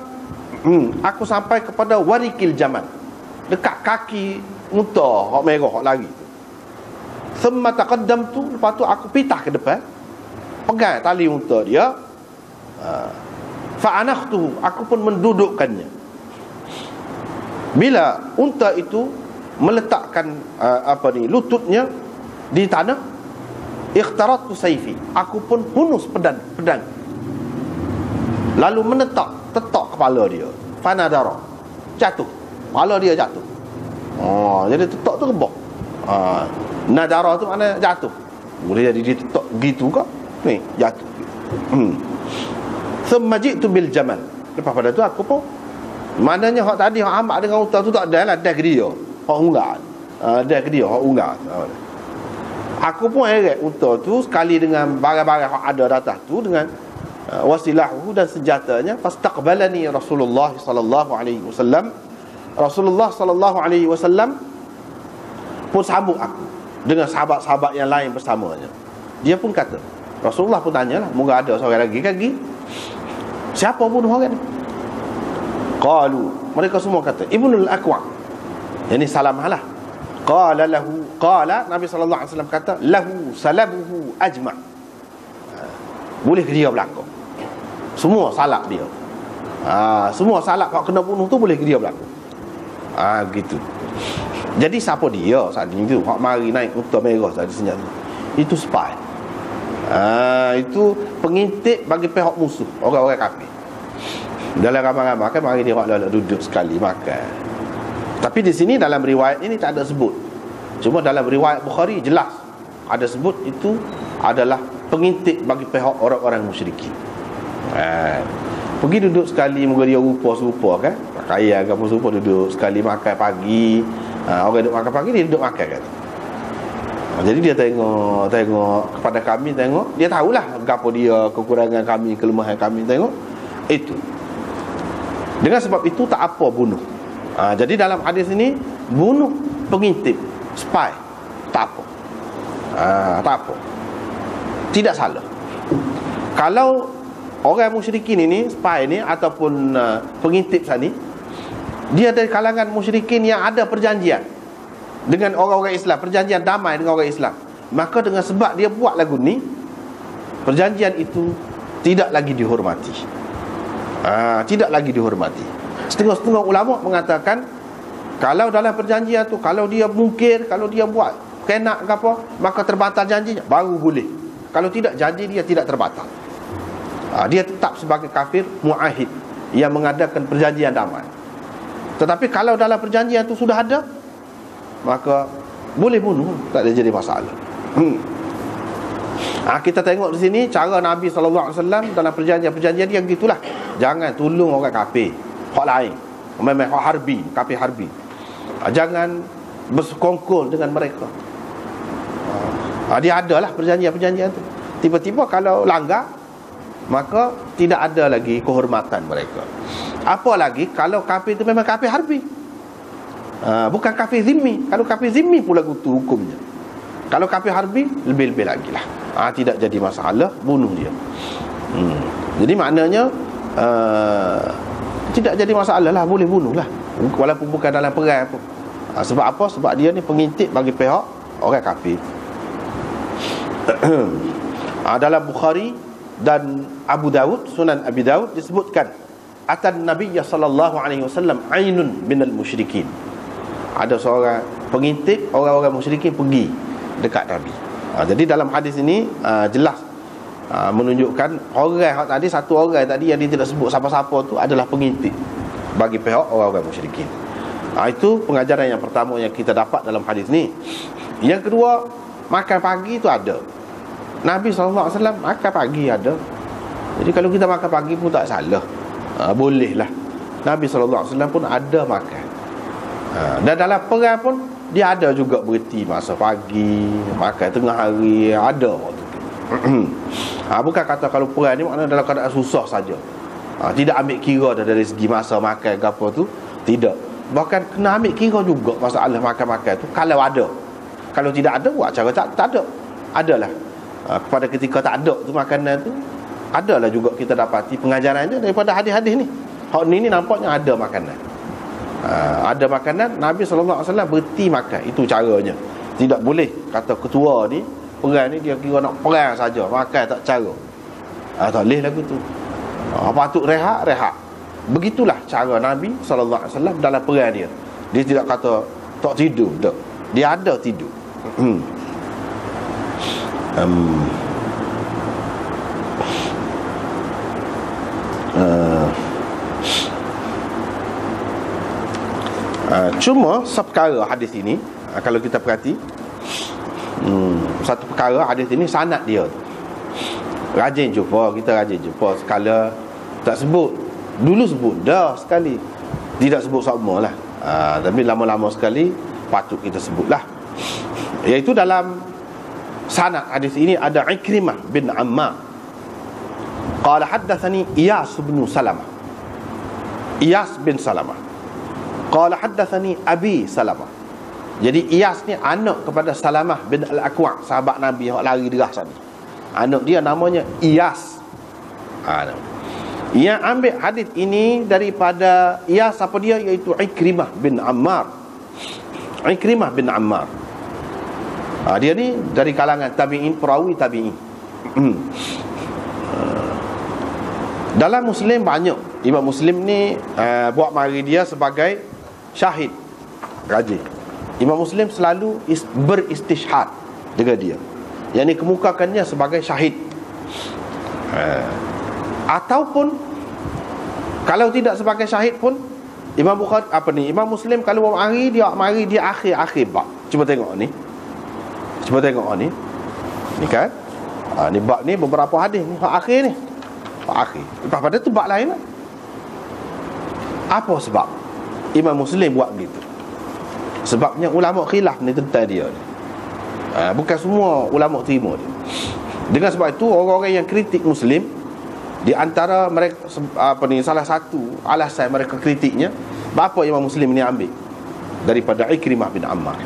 aku sampai kepada warikil jamal, dekat kaki unta hak merah hak lari tu. Thumma taqaddamtu, lepas tu aku pitah ke depan, pegang tali unta dia. Fa'anakhtuhu, aku pun mendudukkannya. Bila unta itu meletakkan lututnya di tanah, ikhtaratu sayfi, aku pun hunus pedang, lalu tetak kepala dia. Fanadara, jatuh, kepala dia jatuh. Jadi tetak tu rebok. Nadara tu makna jatuh. Boleh jadi dia tetak gitu ke? Ni jatuh. Thumma ji'tu bil jamal. Lepas pada tu aku pun, maknanya hak tadi hak amak dengan unta tu tak ada lah, dah ke dia hak unggal. Dah ke dia hak unggal. Aku pun heret unta tu sekali dengan barang-barang hak ada atas tu, dengan wasilahu dan senjatanya. Fastaqbalani Rasulullah sallallahu alaihi wasallam. Rasulullah sallallahu alaihi wasallam pun sambut aku dengan sahabat-sahabat yang lain bersamanya. Dia pun kata, Rasulullah pun tanyalah, moga ada seorang lagi, siapa bunuh orang ni? Qalu, mereka semua kata Ibnul Aqwa. Ini Salamah lah. Qala Nabi sallallahu alaihi wasallam kata, lahu salabuhu ajma'. Boleh ke dia berlaku. Semua salak dia. Semua salak hak kena bunuh tu boleh ke dia berlaku. Gitu. Jadi siapa dia saat ini tu hak mari naik unta merah tadi senjata? Itu spy. Itu pengintip bagi pihak musuh, orang-orang kafir. Dalam ramai-ramai kan mari dia orang duduk sekali makan. Tapi di sini dalam riwayat ini tak ada sebut. Cuma dalam riwayat Bukhari jelas ada sebut itu adalah pengintip bagi pihak orang-orang musyrikin. Pergi duduk sekali, moga dia rupa serupa kan, kaya ke apa serupa, duduk sekali makan pagi. Orang duduk makan pagi, dia duduk makan kan. Jadi dia tengok kepada kami, tengok, dia tahulah apa dia kekurangan kami, kelemahan kami, tengok itu. Dengan sebab itu tak apa bunuh. Jadi dalam hadis ini bunuh pengintip, spy, tak apa. Tak apa. Tidak salah. Kalau orang musyrikin ini, spy ini ataupun pengintip sana, dia dari kalangan musyrikin yang ada perjanjian dengan orang-orang Islam, perjanjian damai dengan orang Islam, maka dengan sebab dia buat lagu ni, perjanjian itu tidak lagi dihormati. Tidak lagi dihormati. Setengah-setengah ulama mengatakan Kalau dalam perjanjian tu, kalau dia mungkir, kalau dia buat kenak ke apa, maka terbatal janjinya, baru boleh. Kalau tidak, janji dia tidak terbatal. Dia tetap sebagai kafir muahid yang mengadakan perjanjian damai. Tetapi kalau dalam perjanjian tu sudah ada, maka boleh bunuh, tak ada jadi masalah. Kita tengok di sini cara Nabi SAW dalam perjanjian-perjanjian dia gitulah. Jangan tolong orang kafir hak lain, memang hak harbi, kafir harbi. Jangan bersekongkol dengan mereka. Dia adalah perjanjian-perjanjian tu. Tiba-tiba kalau langgar, maka tidak ada lagi kehormatan mereka. Apalagi kalau kafir itu memang kafir harbi, bukan kafir zimmi. Kalau kafir zimmi pula itu hukumnya. Kalau kafir harbi, lebih-lebih lagi lah. Tidak jadi masalah, bunuh dia. Jadi maknanya tidak jadi masalah lah, boleh bunuh lah, walaupun bukan dalam perang pun. Sebab apa? Sebab dia ni pengintip bagi pihak orang kafir. Dalam Bukhari dan Abu Dawud, Sunan Abi Dawud disebutkan, atan Nabiy sallallahu alaihi wasallam ainun minal musyrikin. Ada seorang pengintip orang-orang musyrikin pergi dekat Nabi. Jadi dalam hadis ini jelas menunjukkan orang tadi, satu orang tadi yang dia tidak sebut siapa-siapa tu adalah pengintip bagi pihak orang-orang musyrikin. Itu pengajaran yang pertama yang kita dapat dalam hadis ni. Yang kedua, makan pagi tu ada. Nabi SAW makan pagi ada. Jadi kalau kita makan pagi pun tak salah, boleh lah. Nabi SAW pun ada makan. Dan dalam perang pun dia ada juga berhenti masa pagi, makan tengah hari, ada waktu tu. Bukan kata kalau perang ni maknanya dalam keadaan susah saja. Tidak ambil kira dari segi masa makan ke apa tu, tidak. Bahkan kena ambil kira juga masalah makan-makan tu kalau ada. Kalau tidak ada, buat cara tak ada. Adalah pada ketika tak ada tu makanan tu, adalah juga kita dapati pengajarannya daripada hadis-hadis ni. Hak ni nampaknya ada makanan. Ada makanan, Nabi SAW berhenti makan. Itu caranya. Tidak boleh kata ketua ni perang ni dia kira nak perang saja, makan tak cara. Tak boleh lagu tu. Patut rehat. Begitulah cara Nabi SAW dalam perang dia. Dia tidak kata tak tidur, tak. Dia ada tidur. Cuma seperkara hadis ini, kalau kita perhati, satu perkara hadis ini sanad dia rajin jumpa, kita rajin jumpa sekala tak sebut. Dulu sebut dah sekali, tidak sebut sama lah. Tapi lama-lama sekali patut kita sebutlah. Iaitu dalam sanad hadis ini ada Ikrimah bin Ammar. Qala haddatsani Iyas bin Salamah. Iyas bin Salamah. Qala haddatsani Abi Salamah. Jadi Iyas ni anak kepada Salamah bin Al-Aqwa', sahabat Nabi yang lari derah sana. Anak dia namanya Iyas. Yang ambil hadis ini daripada Iyas, apa dia, iaitu Ikrimah bin Ammar. Ikrimah bin Ammar. Dia ni dari kalangan tabi'in, perawi tabi'in. Dalam Muslim banyak, Imam Muslim ni buat mari dia sebagai syahid rajin. Imam Muslim selalu beristishhad dengan dia, yang ni kemukakannya sebagai syahid. Ataupun kalau tidak sebagai syahid pun, Imam Bukhari Imam Muslim kalau mari dia akhir bab. Cuba tengok ni. Ni kan? Ni bab ni beberapa hadis ni, hak akhir ni. Hak akhir. Lepas pada tu bab lain lah. Apa sebab Imam Muslim buat begitu? Sebabnya ulama khilaf ni tentang dia ni. Bukan semua ulama terima dia. Dengan sebab itu orang-orang yang kritik Muslim, di antara mereka salah satu alasan mereka kritiknya, apa Imam Muslim ni ambil daripada Ikrimah bin Ammar.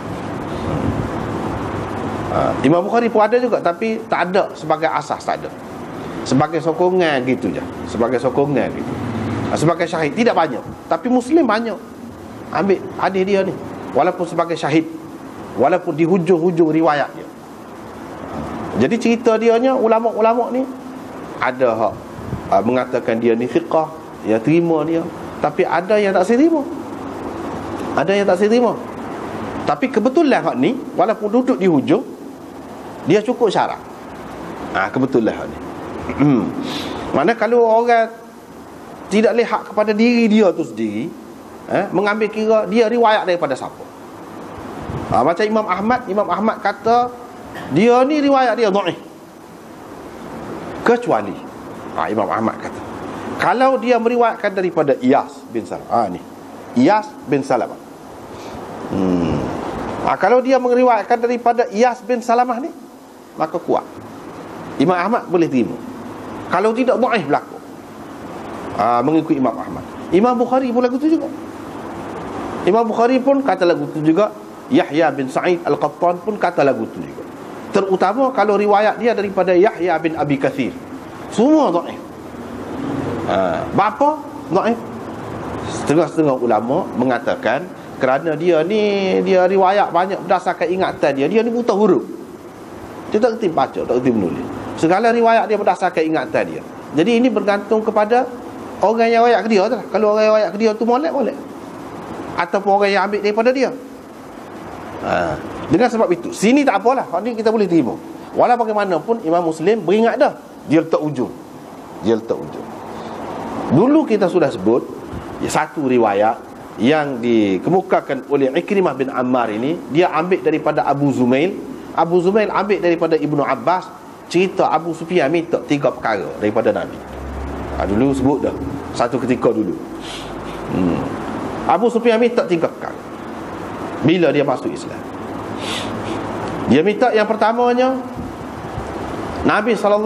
Imam Bukhari pun ada juga, tapi tak ada sebagai asas, tak ada. Sebagai sokongan gitu je. Sebagai sokongan gitu. Sebagai syahid tidak banyak, tapi Muslim banyak ambil hadis dia ni, walaupun sebagai syahid, walaupun di hujung-hujung riwayat dia. Jadi cerita dia nya, ulama-ulama ni ada hak mengatakan dia ni thiqah, yang terima dia, tapi ada yang tak terima. Ada yang tak saya terima. Tapi kebetulan hak ni, walaupun duduk di hujung, dia cukup syarat. Kebetulan hak ni. Mana kalau orang tidak lihat kepada diri dia tu sendiri, mengambil kira dia riwayat daripada siapa. Macam Imam Ahmad kata dia ni riwayat dia dhaif. Kecuali Imam Ahmad kata, kalau dia meriwayatkan daripada Iyas bin Salamah, ni Iyas bin Salamah. Kalau dia meriwayatkan daripada Iyas bin Salamah ni, maka kuat. Imam Ahmad boleh terima. Kalau tidak, dhaif berlaku. Mengikut Imam Ahmad. Imam Bukhari pun lagu tu juga. Imam Bukhari pun kata lagu tu juga. Yahya bin Sa'id Al-Qattan pun kata lagu tu juga. Terutama kalau riwayat dia daripada Yahya bin Abi Kathir, semua dhaif. Bapa dhaif. Setengah-setengah ulama mengatakan kerana dia ni, dia riwayat banyak berdasarkan ingatan dia. Dia ni buta huruf. Dia tak kerti baca, tak kerti menulis. Segala riwayat dia berdasarkan ingatan dia. Jadi ini bergantung kepada orang yang riwayat ke dia tu lah. Kalau orang yang riwayat ke dia tu molek, ataupun orang yang ambil daripada dia. Dengan sebab itu, sini tak apalah, hak ni kita boleh terima. Walau bagaimanapun Imam Muslim beringat dah, dia letak ujung. Dulu kita sudah sebut satu riwayat yang dikemukakan oleh Ikrimah bin Ammar ini, dia ambil daripada Abu Zumail ambil daripada Ibnu Abbas, cerita Abu Sufyan minta 3 perkara daripada Nabi. Dulu sebut dah, satu ketika dulu Abu Sufyan minta 3 perkara bila dia masuk Islam. Dia minta yang pertamanya, Nabi SAW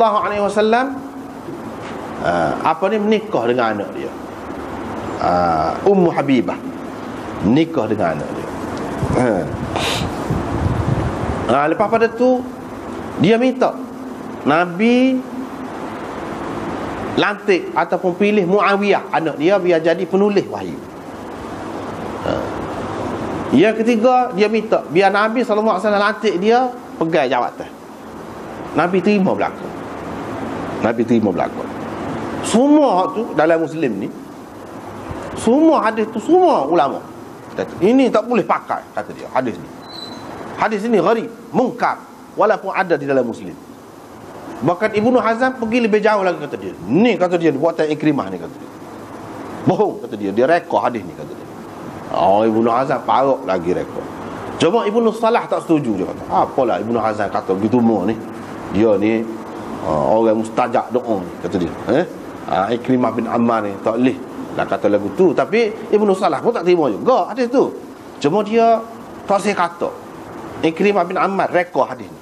menikah dengan anak dia, Ummu Habibah, nikah dengan anak dia. Lepas pada tu dia minta Nabi lantik ataupun pilih Muawiyah anak dia biar jadi penulis wahyu. Yang ketiga, dia minta biar Nabi SAW lantik dia pegang jawatan. Nabi terima belakang. Semua tu dalam Muslim ni, semua hadis tu, semua ulama kata, ini tak boleh pakai, kata dia, hadis ini gharib, mungkar, walaupun ada di dalam Muslim. Bahkan Ibnu Hazm pergi lebih jauh lagi, kata dia, ni kata dia buatan Ikrimah ni, kata dia bohong, kata dia rekod hadis ni, kata dia. Ibnu Hazm parok lagi rekod. Cuma Ibnu Salah tak setuju, dia kata apalah Ibnu Hazm kata begitu ni, dia ni orang mustajab doa ni, kata dia. Ikrimah bin Ammar ni tak boleh lah kata lagu tu. Tapi Ibnu Salah pun tak terima juga hadis tu. Cuma dia tak saya kata Ikrimah bin Ammar rekod hadis ni,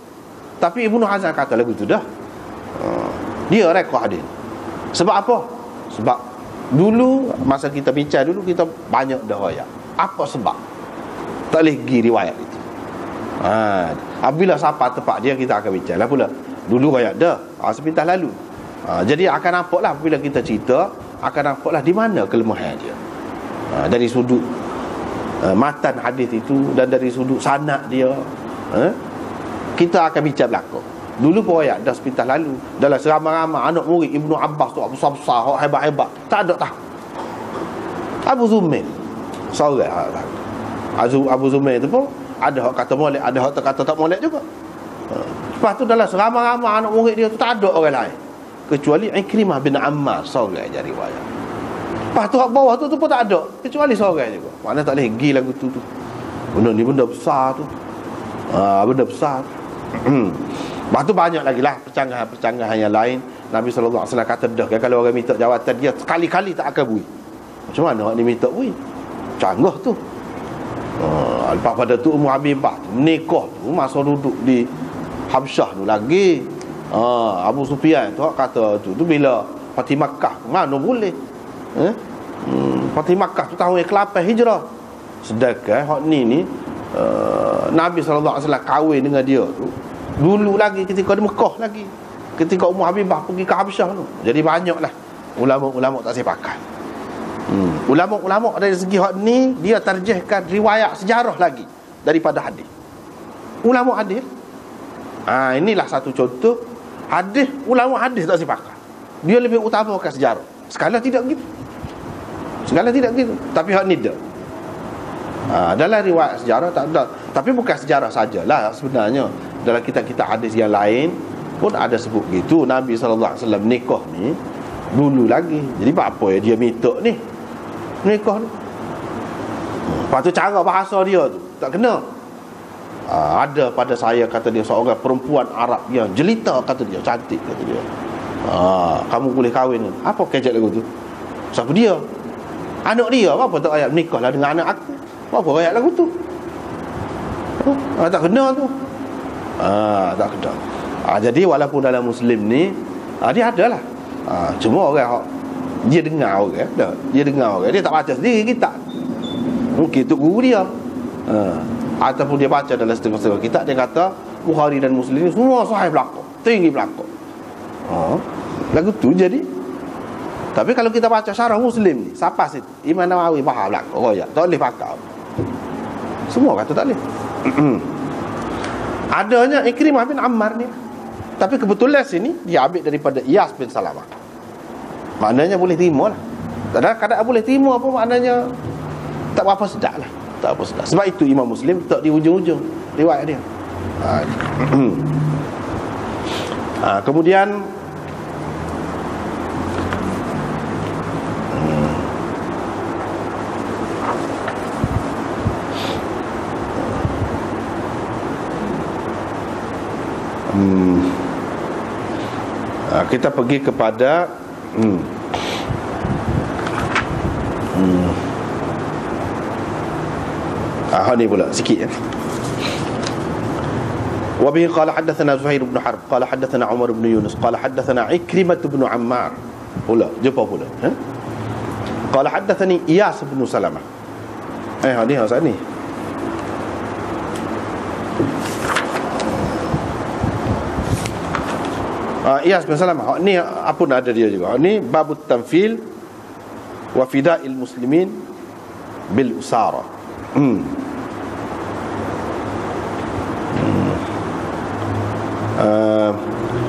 tapi Ibnu Hazm kata lagu tu dah. Dia rekod hadis. Sebab apa? Sebab dulu masa kita bincang dulu, kita banyak dah riwayat. Apa sebab tak boleh pergi riwayat itu? Apabila sampai tempat dia, kita akan bincang lah pula. Dulu riwayat dah, sepintas lalu. Jadi akan nampaklah bila kita cerita, akan nampaklah di mana kelemahan dia. Dari sudut matan hadis itu dan dari sudut sanad dia, kita akan bincang belakang. Dulu pun riwayat dah sepintas lalu, dalam seramai-ramai anak murid Ibnu Abbas tu, besar-besar, hebat-hebat, tak ada tahu. Abu Zumail seorang. Abu Zumail tu pun ada hak kata molek, ada hak kata tak molek juga. Lepas tu dalam seramai-ramai anak murid dia tu, tak ada orang lain kecuali Ikrimah bin Ammar seorang je riwayat. Lepas tu hak bawah tu pun tak ada, kecuali seorang juga. Mana tak boleh pergi lagu tu. Benda ni benda besar tu. Benda besar. Lepas tu banyak lagi lah percanggahan yang lain. Nabi SAW kata dah, kalau orang minta jawatan, dia sekali-kali tak akan bui. Macam mana orang ni minta bui? Canggah tu. Lepas pada tu Ummu Habibah menikah tu, masa duduk di Habsyah tu lagi, Abu Sufyan tu kata tu bila Fatih Makkah, mana boleh. Fatih Makkah tu tahun ke-8 Hijrah. Sedangkan hak ni Nabi SAW kahwin dengan dia tu dulu lagi ketika di Mekah lagi, ketika Ummu Habibah pergi ke Habsyah tu. Jadi banyaklah ulama-ulama tak saya pakai. Ulama-ulama dari segi hak ni, dia tarjihkan riwayat sejarah lagi daripada hadis. Ulama hadis, inilah satu contoh hadis. Ulama hadis tak saya pakai, dia lebih utamakan sejarah. Sekala tidak gitu. Tapi hak ni dah. Dalam riwayat sejarah tak ada. Tapi bukan sejarah sajalah sebenarnya. Dalam kitab-kitab hadis yang lain pun ada sebut gitu. Nabi SAW nikah ni dulu lagi. Jadi apa ya dia minta ni nikah ni. Lepas tu cara bahasa dia tu tak kena. Ada pada saya, kata dia, seorang perempuan Arab yang jelita, kata dia, cantik, kata dia. Kamu boleh kahwin. Apa kejap lagu tu? Siapa dia? Anak dia. Apa tak ayat nikahlah dengan anak aku? Apa ayat lagu tu? Tak kena tu. Tak kena. Jadi walaupun dalam Muslim ni dia adalah. Cuma orang dia dengar orang, dia dengar orang, dia tak baca sendiri kitab. Mungkin tu guru dia. Ataupun dia baca dalam setengah-setengah kitab, dia kata Bukhari dan Muslim semua sahih belaka, tinggi belaka. Lagu tu jadi. Tapi kalau kita baca syarah Muslim ni, siapa sih? Imam Nawawi faham belaka, royak, tak boleh pakai. Semua kata tak boleh. Adanya Ikrimah bin Ammar ni. Tapi kebetulan sini dia ambil daripada Iyas bin Salamah. Maknanya boleh terima lah. Kadang-kadang boleh terima apa maknanya tak berapa sedap lah. Tak apa sedap. Sebab itu Imam Muslim tak di hujung-hujung riwayat dia. Kemudian kita pergi kepada ni pula sikit ya. وبه قال حدثنا زهير بن حرب قال حدثنا عمر بن يونس قال حدثنا عكرمة بن عمار pula jumpa pula قال حدثني إياس بن سلمة ni saat ni Iyas bin Salamah ni apa ada dia juga. Ni babut tamfil wa fida'il muslimin bil usara.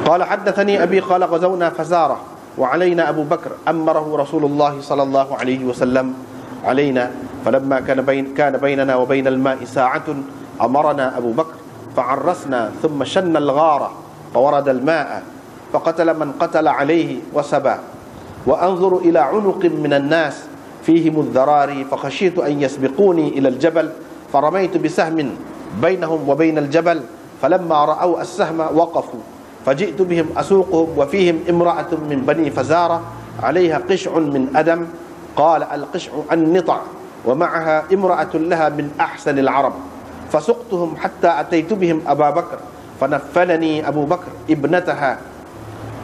قال حدثني أبي قال غزونا فزارة وعلينا أبو بكر أمره رسول الله صلى الله عليه وسلم علينا فلما كان بيننا وبين الماء ساعة أمرنا أبو بكر فعرسنا ثم شن الغارة فورد الماء فقتل من قتل عليه وسبى وأنظر إلى عنق من الناس فيهم الذراري فخشيت أن يسبقوني إلى الجبل فرميت بسهم بينهم وبين الجبل فلما رأوا السهم وقفوا فجئت بهم أسوقهم وفيهم امرأة من بني فزارة عليها قشع من أدم قال القشع النطع ومعها امرأة لها من أحسن العرب فسقتهم حتى أتيت بهم أبا بكر فنفلني أبو بكر ابنتها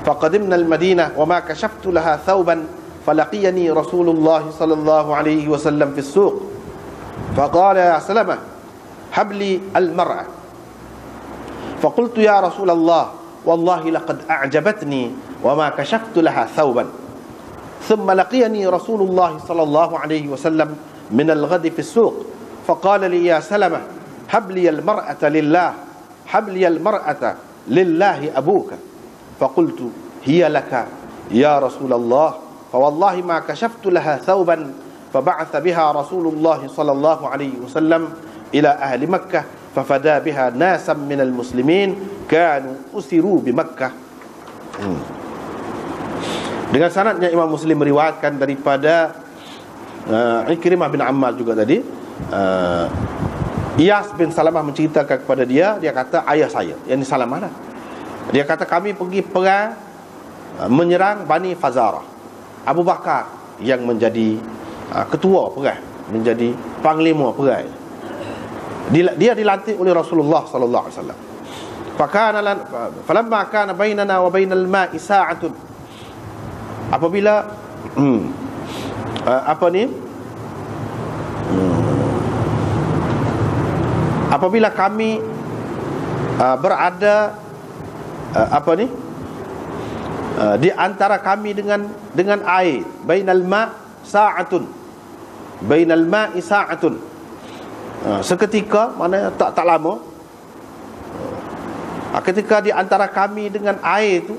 فقدمنا المدينة وما كشفت لها ثوبا فلقيني رسول الله صلى الله عليه وسلم في السوق فقال يا سلمة هب لي المرأة فقلت يا رسول الله والله لقد أعجبتني وما كشفت لها ثوبا ثم لقيني رسول الله صلى الله عليه وسلم من الغد في السوق فقال لي يا سلمة هب لي المرأة لله هب لي المرأة لله أبوك فقلت هي لك يا رسول الله فوالله ما كشفت لها ثوبا فبعث بها رسول الله صلى الله عليه وسلم إلى أهل مكة ففدى بها ناسا من المسلمين كانوا أسروا بمكة. Dengan sanadnya Imam Muslim meriwayatkan daripada Ikrimah bin Ammar juga tadi. Iyas bin Salamah menceritakan kepada dia, dia kata ayah saya, yang ini Salamah lah. Dia kata kami pergi perang menyerang Bani Fazarah. Abu Bakar yang menjadi ketua perang, menjadi panglima perang. Dia dilantik oleh Rasulullah sallallahu alaihi wasallam. Falamma kana bainana wa bainal ma'i sa'atun. Apabila apabila kami berada di antara kami dengan air, bainal ma' sa'atun, bainal ma'i sa'atun, seketika, mana tak lama, ketika di antara kami dengan air tu,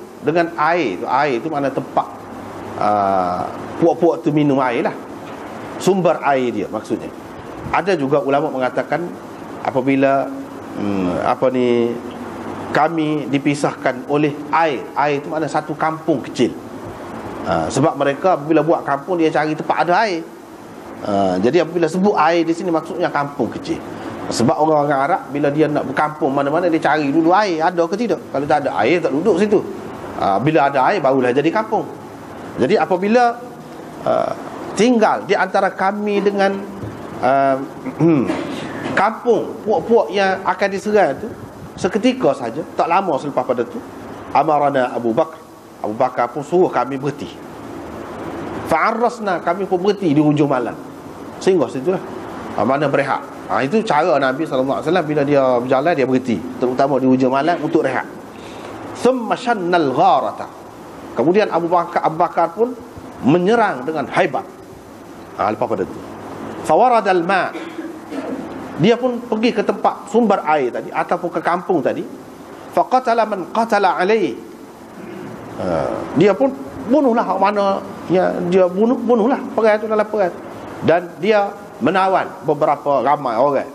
air tu mana tempat puak-puak tu minum air lah, sumber air dia maksudnya. Ada juga ulama mengatakan apabila kami dipisahkan oleh air. Air itu makna satu kampung kecil. Sebab mereka apabila buat kampung, dia cari tempat ada air. Jadi apabila sebut air di sini, maksudnya kampung kecil. Sebab orang-orang Arab bila dia nak berkampung mana-mana, dia cari dulu air ada ke tidak. Kalau tak ada air, tak duduk situ. Bila ada air, barulah jadi kampung. Jadi apabila tinggal di antara kami dengan kampung, puak-puak yang akan diserang itu, seketika saja, tak lama selepas pada itu, amarana Abu Bakar. Abu Bakar pun suruh kami berhenti. Fa'arrasna, kami pun berhenti di hujung malam. Sehingga situlah mana berehat. Itu cara Nabi SAW bila dia berjalan, dia berhenti, terutama di hujung malam untuk rehat. Thumma shannal gharata. Kemudian Abu Bakar pun menyerang dengan haibat. Lepas pada itu fawaradal ma', dia pun pergi ke tempat sumber air tadi ataupun ke kampung tadi. Faqatala man qatala alaihi, dia pun bunuhlah mana yang dia bunuhlah perang itu dalam perang. Dan dia menawan beberapa ramai orang.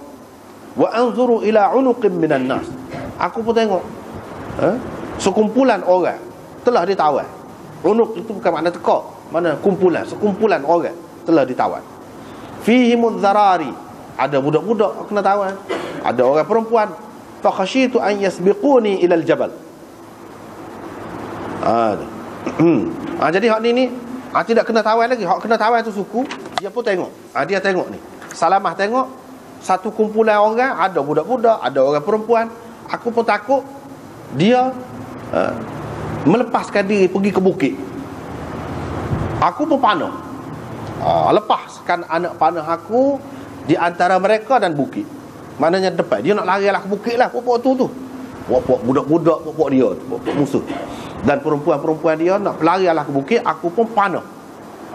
Wa anzuru ila unuqin minan nas, aku pun tengok sekumpulan orang telah ditawan. Unuq itu bukan makna tekak, mana kumpulan, sekumpulan orang telah ditawan. Fihimudz zarari, ada budak-budak kena tawan, ada orang perempuan. Fa khasyitu an yasbiquni ila al-jabal. Jadi hak ni tidak kena tawan lagi. Hak kena tawan tu suku, dia pun tengok. Dia tengok ni. Salamah tengok satu kumpulan orang, ada budak-budak, ada orang perempuan. Aku pun takut dia melepaskan diri pergi ke bukit. Aku pun panah. Lepaskan anak panah aku di antara mereka dan bukit. Maknanya depan dia nak lari lah ke bukit lah. Pokok tu pokok budak-budak, pokok dia, pokok musuh. Dan perempuan-perempuan dia nak lari lah ke bukit. Aku pun panah.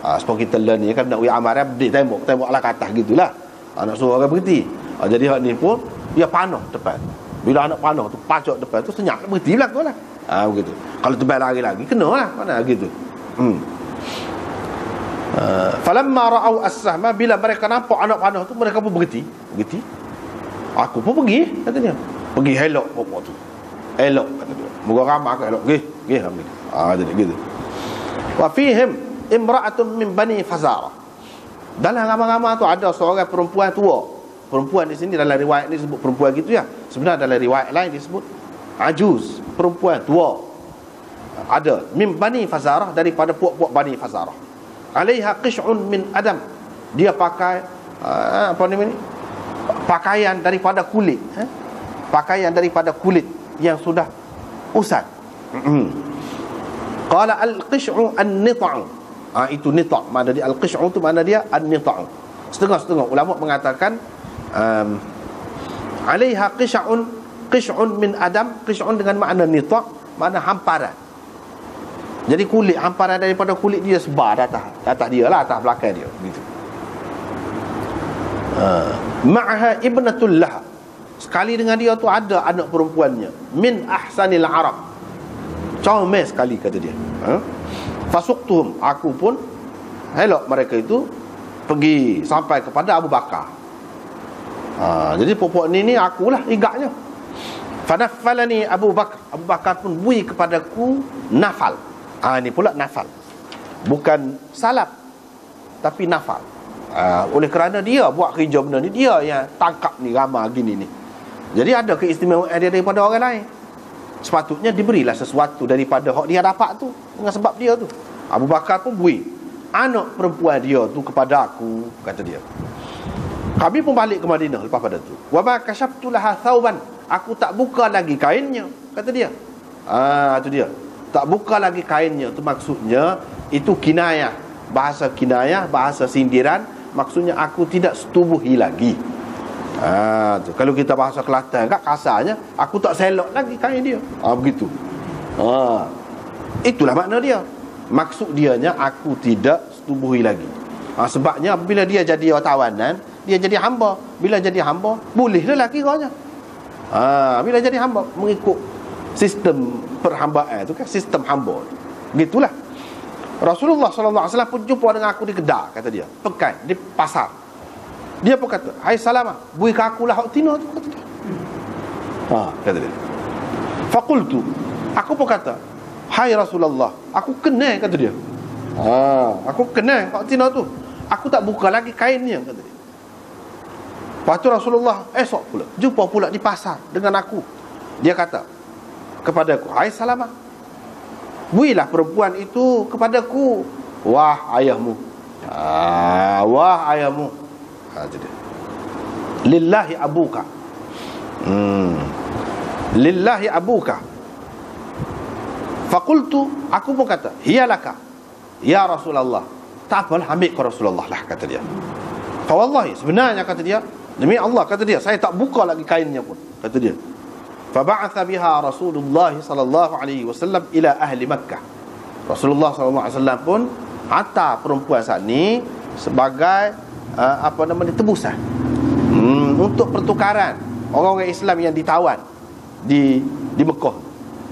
Sebab kita learn ni kan, nak uya amarah berdek tembok lah ke atas gitulah. Nak suruh orang berhenti. Jadi hak ni pun dia panah depan. Bila anak panah tu pacok depan tu, senyap berhenti lah tu lah. Begitu. Kalau tebal lari lagi, kena lah. Mana gitu. Falamma ra'au as-sahma, bila mereka nampak anak panah tu, mereka pun berhenti. Aku pun pergi, kata dia. Pergi elok pokok tu. Elok, kata dia. Moga ramah ke elok. Pergi ambil. Jadi gitu. Wa fihim imra'atun min bani Fazarah. Dalam ramai-ramai tu ada seorang perempuan tua. Perempuan di sini dalam riwayat ni disebut perempuan gitu ya. Sebenarnya dalam riwayat lain disebut ajuz, perempuan tua. Ada min bani Fazarah, daripada puak-puak bani Fazarah. Alaiha qish'un min adam, dia pakai pakaian daripada kulit, pakaian daripada kulit yang sudah usad. Qala al-qish'u an-nita'u, itu nita', makna dia al-qish'u tu makna dia an-nita'u. Setengah-setengah ulama mengatakan alaiha qish'un min adam. Qish'un dengan makna nita', makna hamparan. Jadi kulit, hamparan daripada kulit dia sebar atas dia lah, atas belakang dia gitu. Ma'aha ibnatul lah, sekali dengan dia tu ada anak perempuannya. Min ahsanil arab, comel sekali kata dia. Fasuqtuhum, aku pun helok mereka itu pergi sampai kepada Abu Bakar. Jadi popok ni akulah igaknya. Fanaffalani Abu Bakar, Abu Bakar pun bui kepadaku nafal. Ini pula nafal, bukan salap tapi nafal. Oleh kerana dia buat kerja benda ni, dia yang tangkap ni ramah gini ni. Jadi ada keistimewaan dia daripada orang lain. Sepatutnya diberilah sesuatu daripada hak dia dapat tu, dengan sebab dia tu. Abu Bakar pun bui anak perempuan dia tu kepada aku, kata dia. Kami pun balik ke Madinah lepas pada tu. Wa ma kashaftu laha thawban, aku tak buka lagi kainnya, kata dia. Itu dia. Tak buka lagi kainnya, tu maksudnya itu kinayah, bahasa kinayah, bahasa sindiran. Maksudnya aku tidak setubuhi lagi. Tu. Kalau kita bahasa Kelantan kan kasarnya, aku tak selok lagi kain dia. Begitu. Itulah makna dia. Maksud dianya aku tidak setubuhi lagi. Sebabnya bila dia jadi tawanan, dia jadi hamba. Bila jadi hamba, boleh lelaki kiranya. Bila jadi hamba, mengikut sistem perhambaan itu kan, sistem hamba. Gitulah. Rasulullah SAW pun jumpa dengan aku di Kedah, kata dia, pekan di pasar. Dia pun kata, hai Salamah, bui ke aku lah hak tina tu, kata dia. Kata dia. Faqultu, aku pun kata, hai Rasulullah, aku kenal, kata dia. Aku kenal hak tina tu. Aku tak buka lagi kainnya, kata dia. Lepas tu Rasulullah esok pula jumpa pula di pasar dengan aku. Dia kata kepada aku, hai Salamah, builah perempuan itu kepadaku. Wah ayahmu, wah ayahmu, kata dia. Lillahi abuka, lillahi abuka. Fakultu, aku pun kata, hiyalaka ya Rasulullah. Tak apalah, ambil ke Rasulullah lah, kata dia. Fawallahi, sebenarnya, kata dia, demi Allah, kata dia, saya tak buka lagi kainnya pun, kata dia. Faba'atha biha Rasulullah sallallahu alaihi wasallam ila ahli Makkah. Rasulullah sallallahu alaihi wasallam pun hantar perempuan saat ni sebagai tebusan, untuk pertukaran orang-orang Islam yang ditawan di Mekah.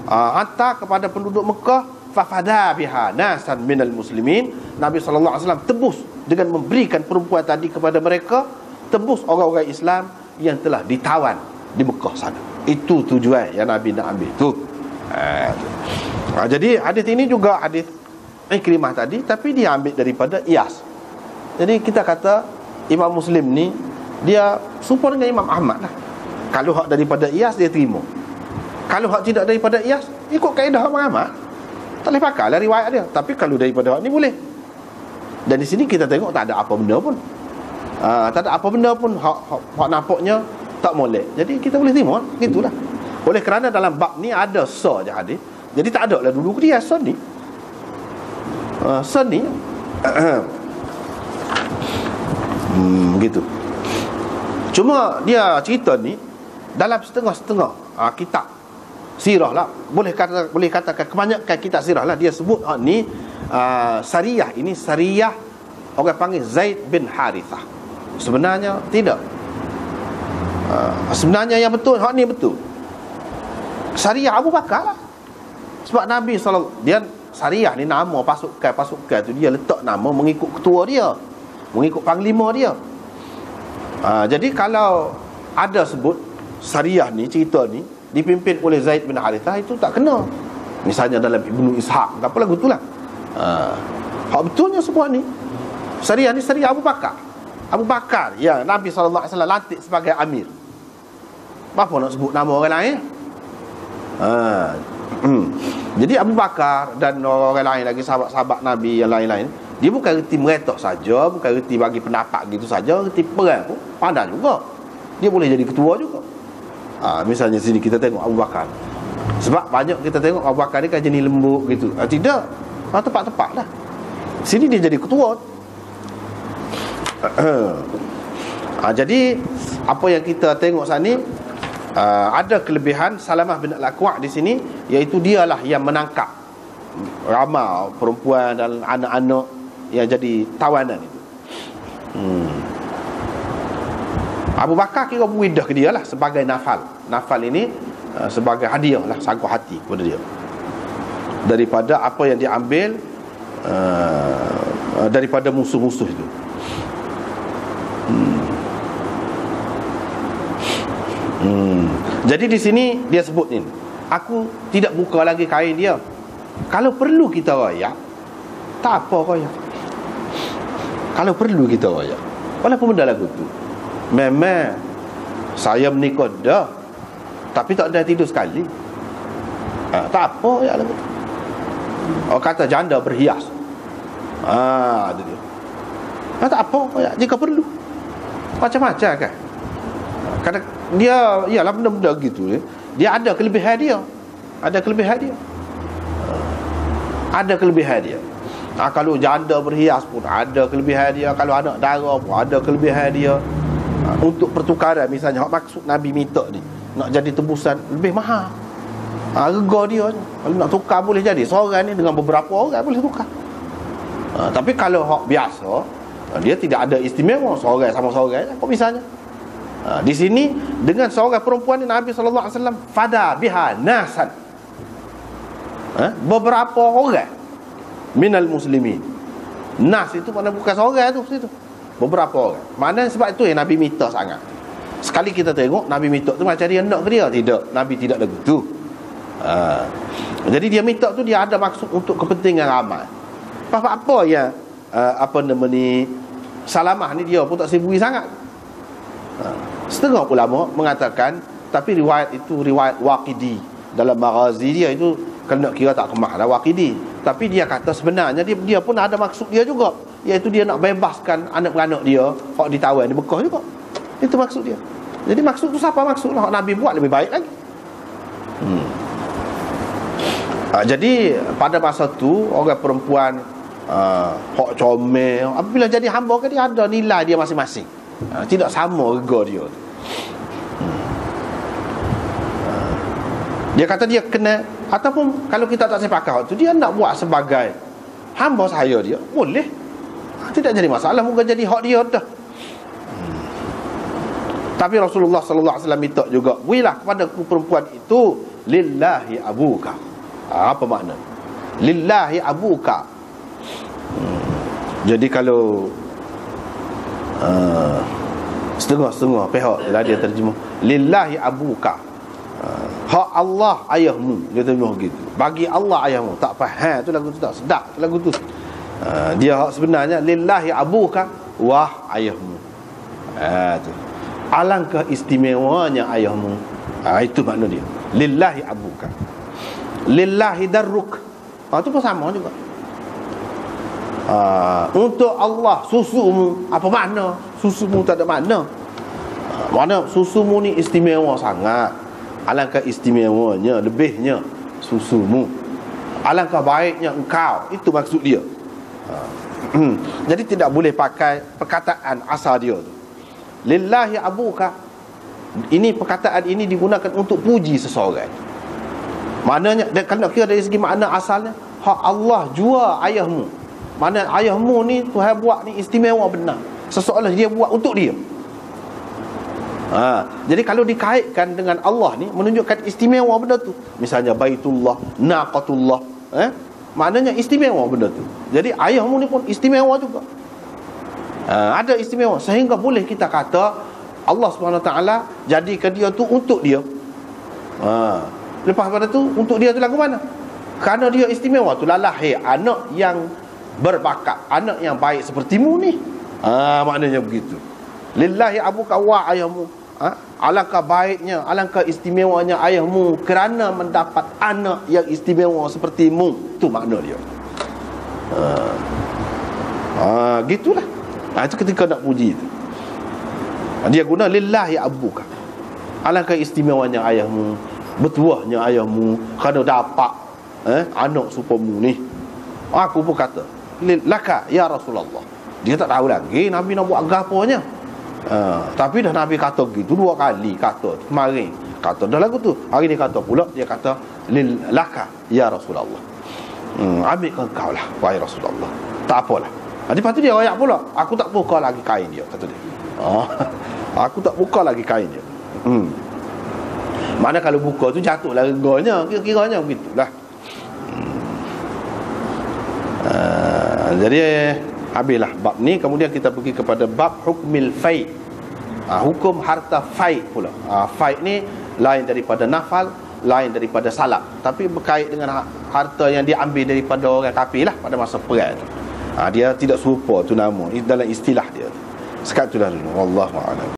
Hantar kepada penduduk Mekah. Fafada biha nasan minal muslimin. Nabi sallallahu alaihi wasallam tebus dengan memberikan perempuan tadi kepada mereka, tebus orang-orang Islam yang telah ditawan di Mekah sana. Itu tujuan yang Nabi nak ambil tu. Jadi hadis ini juga hadis Ikrimah tadi, tapi dia ambil daripada Iyas. Jadi kita kata Imam Muslim ni dia serupa dengan Imam Ahmad lah. Kalau hak daripada Iyas dia terima, kalau hak tidak daripada Iyas ikut kaedah Imam Ahmad, tak boleh pakai lah riwayat dia. Tapi kalau daripada hak ni boleh. Dan di sini kita tengok tak ada apa benda pun, tak ada apa benda pun hak nampaknya tak molek. Jadi kita boleh terima, gitulah. Oleh kerana dalam bab ni ada sah je hadis. Jadi tak ada lah dulu dia sah ni. Sah ni. Gitu. Cuma dia cerita ni dalam setengah-setengah kitab sirah lah. Boleh katakan kebanyakan kitab sirah lah dia sebut ni Sariyah ini, Sariyah orang panggil Zaid bin Harithah. Sebenarnya tidak. Sebenarnya yang betul hak ni betul Sariyah Abu Bakar lah. Sebab Nabi SAW, dia Sariyah ni nama pasukan tu dia letak nama mengikut ketua dia, mengikut panglima dia. Jadi kalau ada sebut Sariyah ni, cerita ni dipimpin oleh Zaid bin Harithah, itu tak kena. Misalnya dalam Ibnu Ishaq, apa lagu tu lah. Hak betulnya sebuah ni Sariyah ni Sariyah Abu Bakar. Abu Bakar ya Nabi SAW lantik sebagai amir. Apa nak sebut nama orang lain? Jadi Abu Bakar dan orang lain lagi, sahabat-sahabat Nabi yang lain-lain, dia bukan reti meretak saja, bukan reti bagi pendapat gitu saja, reti perang pun pandai juga. Dia boleh jadi ketua juga. Misalnya sini kita tengok Abu Bakar. Sebab banyak kita tengok Abu Bakar ni kan jenis lembut gitu. Tidak, tepat-tepat lah. Sini dia jadi ketua. Jadi apa yang kita tengok saat ni, ada kelebihan Salamah bin Al-Aqwa' di sini, iaitu dialah yang menangkap ramai perempuan dan anak-anak yang jadi tawanan itu. Abu Bakar kira muidah ke dia lah sebagai nafal. Nafal ini sebagai hadiah lah, sanggup hati kepada dia, daripada apa yang dia ambil daripada musuh-musuh itu. Jadi di sini dia sebut ni, aku tidak buka lagi kain dia. Kalau perlu kita royak, tak apa royak. Kalau perlu kita royak, walaupun benda lagu tu memang saya menikah dah, tapi tak ada tidur sekali, tak apa royak lagu tu. Orang kata janda berhias, itu dia. Tak apa royak jika perlu. Macam-macam kan. Kadang dia ialah benda-benda gitu dia ada kelebihan dia. Ada kelebihan dia. Ada kelebihan dia. Kalau janda berhias pun ada kelebihan dia. Kalau anak dara pun ada kelebihan dia. Untuk pertukaran misalnya, maksud Nabi minta ni nak jadi tebusan lebih mahal, harga dia kalau nak tukar boleh jadi seorang ni dengan beberapa orang boleh tukar. Tapi kalau hak biasa, dia tidak ada istimewa, seorang sama seorang apa misalnya. Di sini dengan seorang perempuan ni Nabi SAW fada biha nasan, beberapa orang minal muslimin. Nas itu mana bukan seorang tu situ, beberapa orang. Mana sebab itu yang Nabi minta sangat. Sekali kita tengok Nabi minta tu macam dia nak ke dia? Tidak, Nabi tidak lagu tu. Jadi dia minta tu dia ada maksud untuk kepentingan ramai. Apa yang Salamah ni dia pun tak sibui sangat. Setengah ulama mengatakan, tapi riwayat itu riwayat Waqidi. Dalam Maghazi dia itu kena kira tak kemah lah Waqidi. Tapi dia kata sebenarnya dia pun ada maksud dia juga, iaitu dia nak bebaskan anak-anak dia hak ditawan di Mekah juga. Itu maksud dia. Jadi maksud tu siapa maksud lah, Nabi buat lebih baik lagi. Jadi pada masa tu orang perempuan hak comel, apabila jadi hamba kan dia ada nilai dia masing-masing. Tidak sama rega dia. Dia kata dia kena, ataupun kalau kita tak sepakat tu, dia nak buat sebagai hamba saya dia, boleh. Tidak jadi masalah, bukan jadi hak dia dah. Tapi Rasulullah sallallahu alaihi wasallam minta juga, "Wilah kepada perempuan itu lillahi abuka." Apa makna? Lillahi abuka. Jadi kalau setengah-setengah pihak lah dia terjemah lillahi abuka, hak Allah ayahmu, dia terjemah gitu. Bagi Allah ayahmu. Tak faham tu lagu tu, tak sedap lagu tu. Dia hak sebenarnya lillahi abuka, wah ayahmu. Tu. Alangkah istimewanya ayahmu. Itu makna dia. Lillahi abuka. Lillahi darruk. Itu pun sama juga. Untuk Allah susumu. Apa makna? Susumu tak ada makna. Makna susumu ni istimewa sangat. Alangkah istimewanya, lebihnya susumu. Alangkah baiknya engkau. Itu maksud dia. Jadi tidak boleh pakai perkataan asal dia tu. Lillahi abuka. Ini perkataan ini digunakan untuk puji seseorang. Maknanya, dan kalau kira dari segi makna asalnya, hak Allah jua ayahmu. Mana ayahmu ni Tuhan buat ni istimewa benar. Seseorang dia buat untuk dia. Jadi kalau dikaitkan dengan Allah ni, menunjukkan istimewa benda tu. Misalnya Baitullah, Naqatullah, maknanya istimewa benda tu. Jadi ayahmu ni pun istimewa juga. Ada istimewa, sehingga boleh kita kata Allah SWT jadikan dia tu untuk dia. Lepas pada tu, untuk dia tu lagu mana? Kerana dia istimewa tu lah lahir anak yang berbakat, anak yang baik sepertimu ni. Maknanya begitu. Lillahi abuka wa ayahmu. Alangkah baiknya, alangkah istimewanya ayahmu kerana mendapat anak yang istimewa sepertimu. Itu makna dia. Gitulah. Itu ketika nak puji itu, dia guna lillahi abuka. Alangkah istimewanya ayahmu, bertuahnya ayahmu kerana dapat anak supamu ni. Aku pun kata laka ya Rasulullah. Dia tak tahu lagi Nabi nak buat agapanya. Tapi dah Nabi kata gitu 2 kali kata. Kemarin kata dah lagu tu, hari ni kata pula, dia kata laka ya Rasulullah. Ambilkan kau lah wahai Rasulullah. Tak apalah. Lepas tu dia royak pula, aku tak buka lagi kain dia, kata dia. Aku tak buka lagi kain dia. Mana kalau buka tu jatuhlah reganya, kira-kiranya begitulah. Jadi habislah bab ni. Kemudian kita pergi kepada bab hukmil fai'. Hukum harta fai' pula. Fai' ni lain daripada nafal, lain daripada salab, tapi berkait dengan harta yang diambil daripada orang kafir lah pada masa perang tu. Dia tidak serupa tu nama dalam istilah dia. Sekat tu dah dulu. Wallahu a'lam.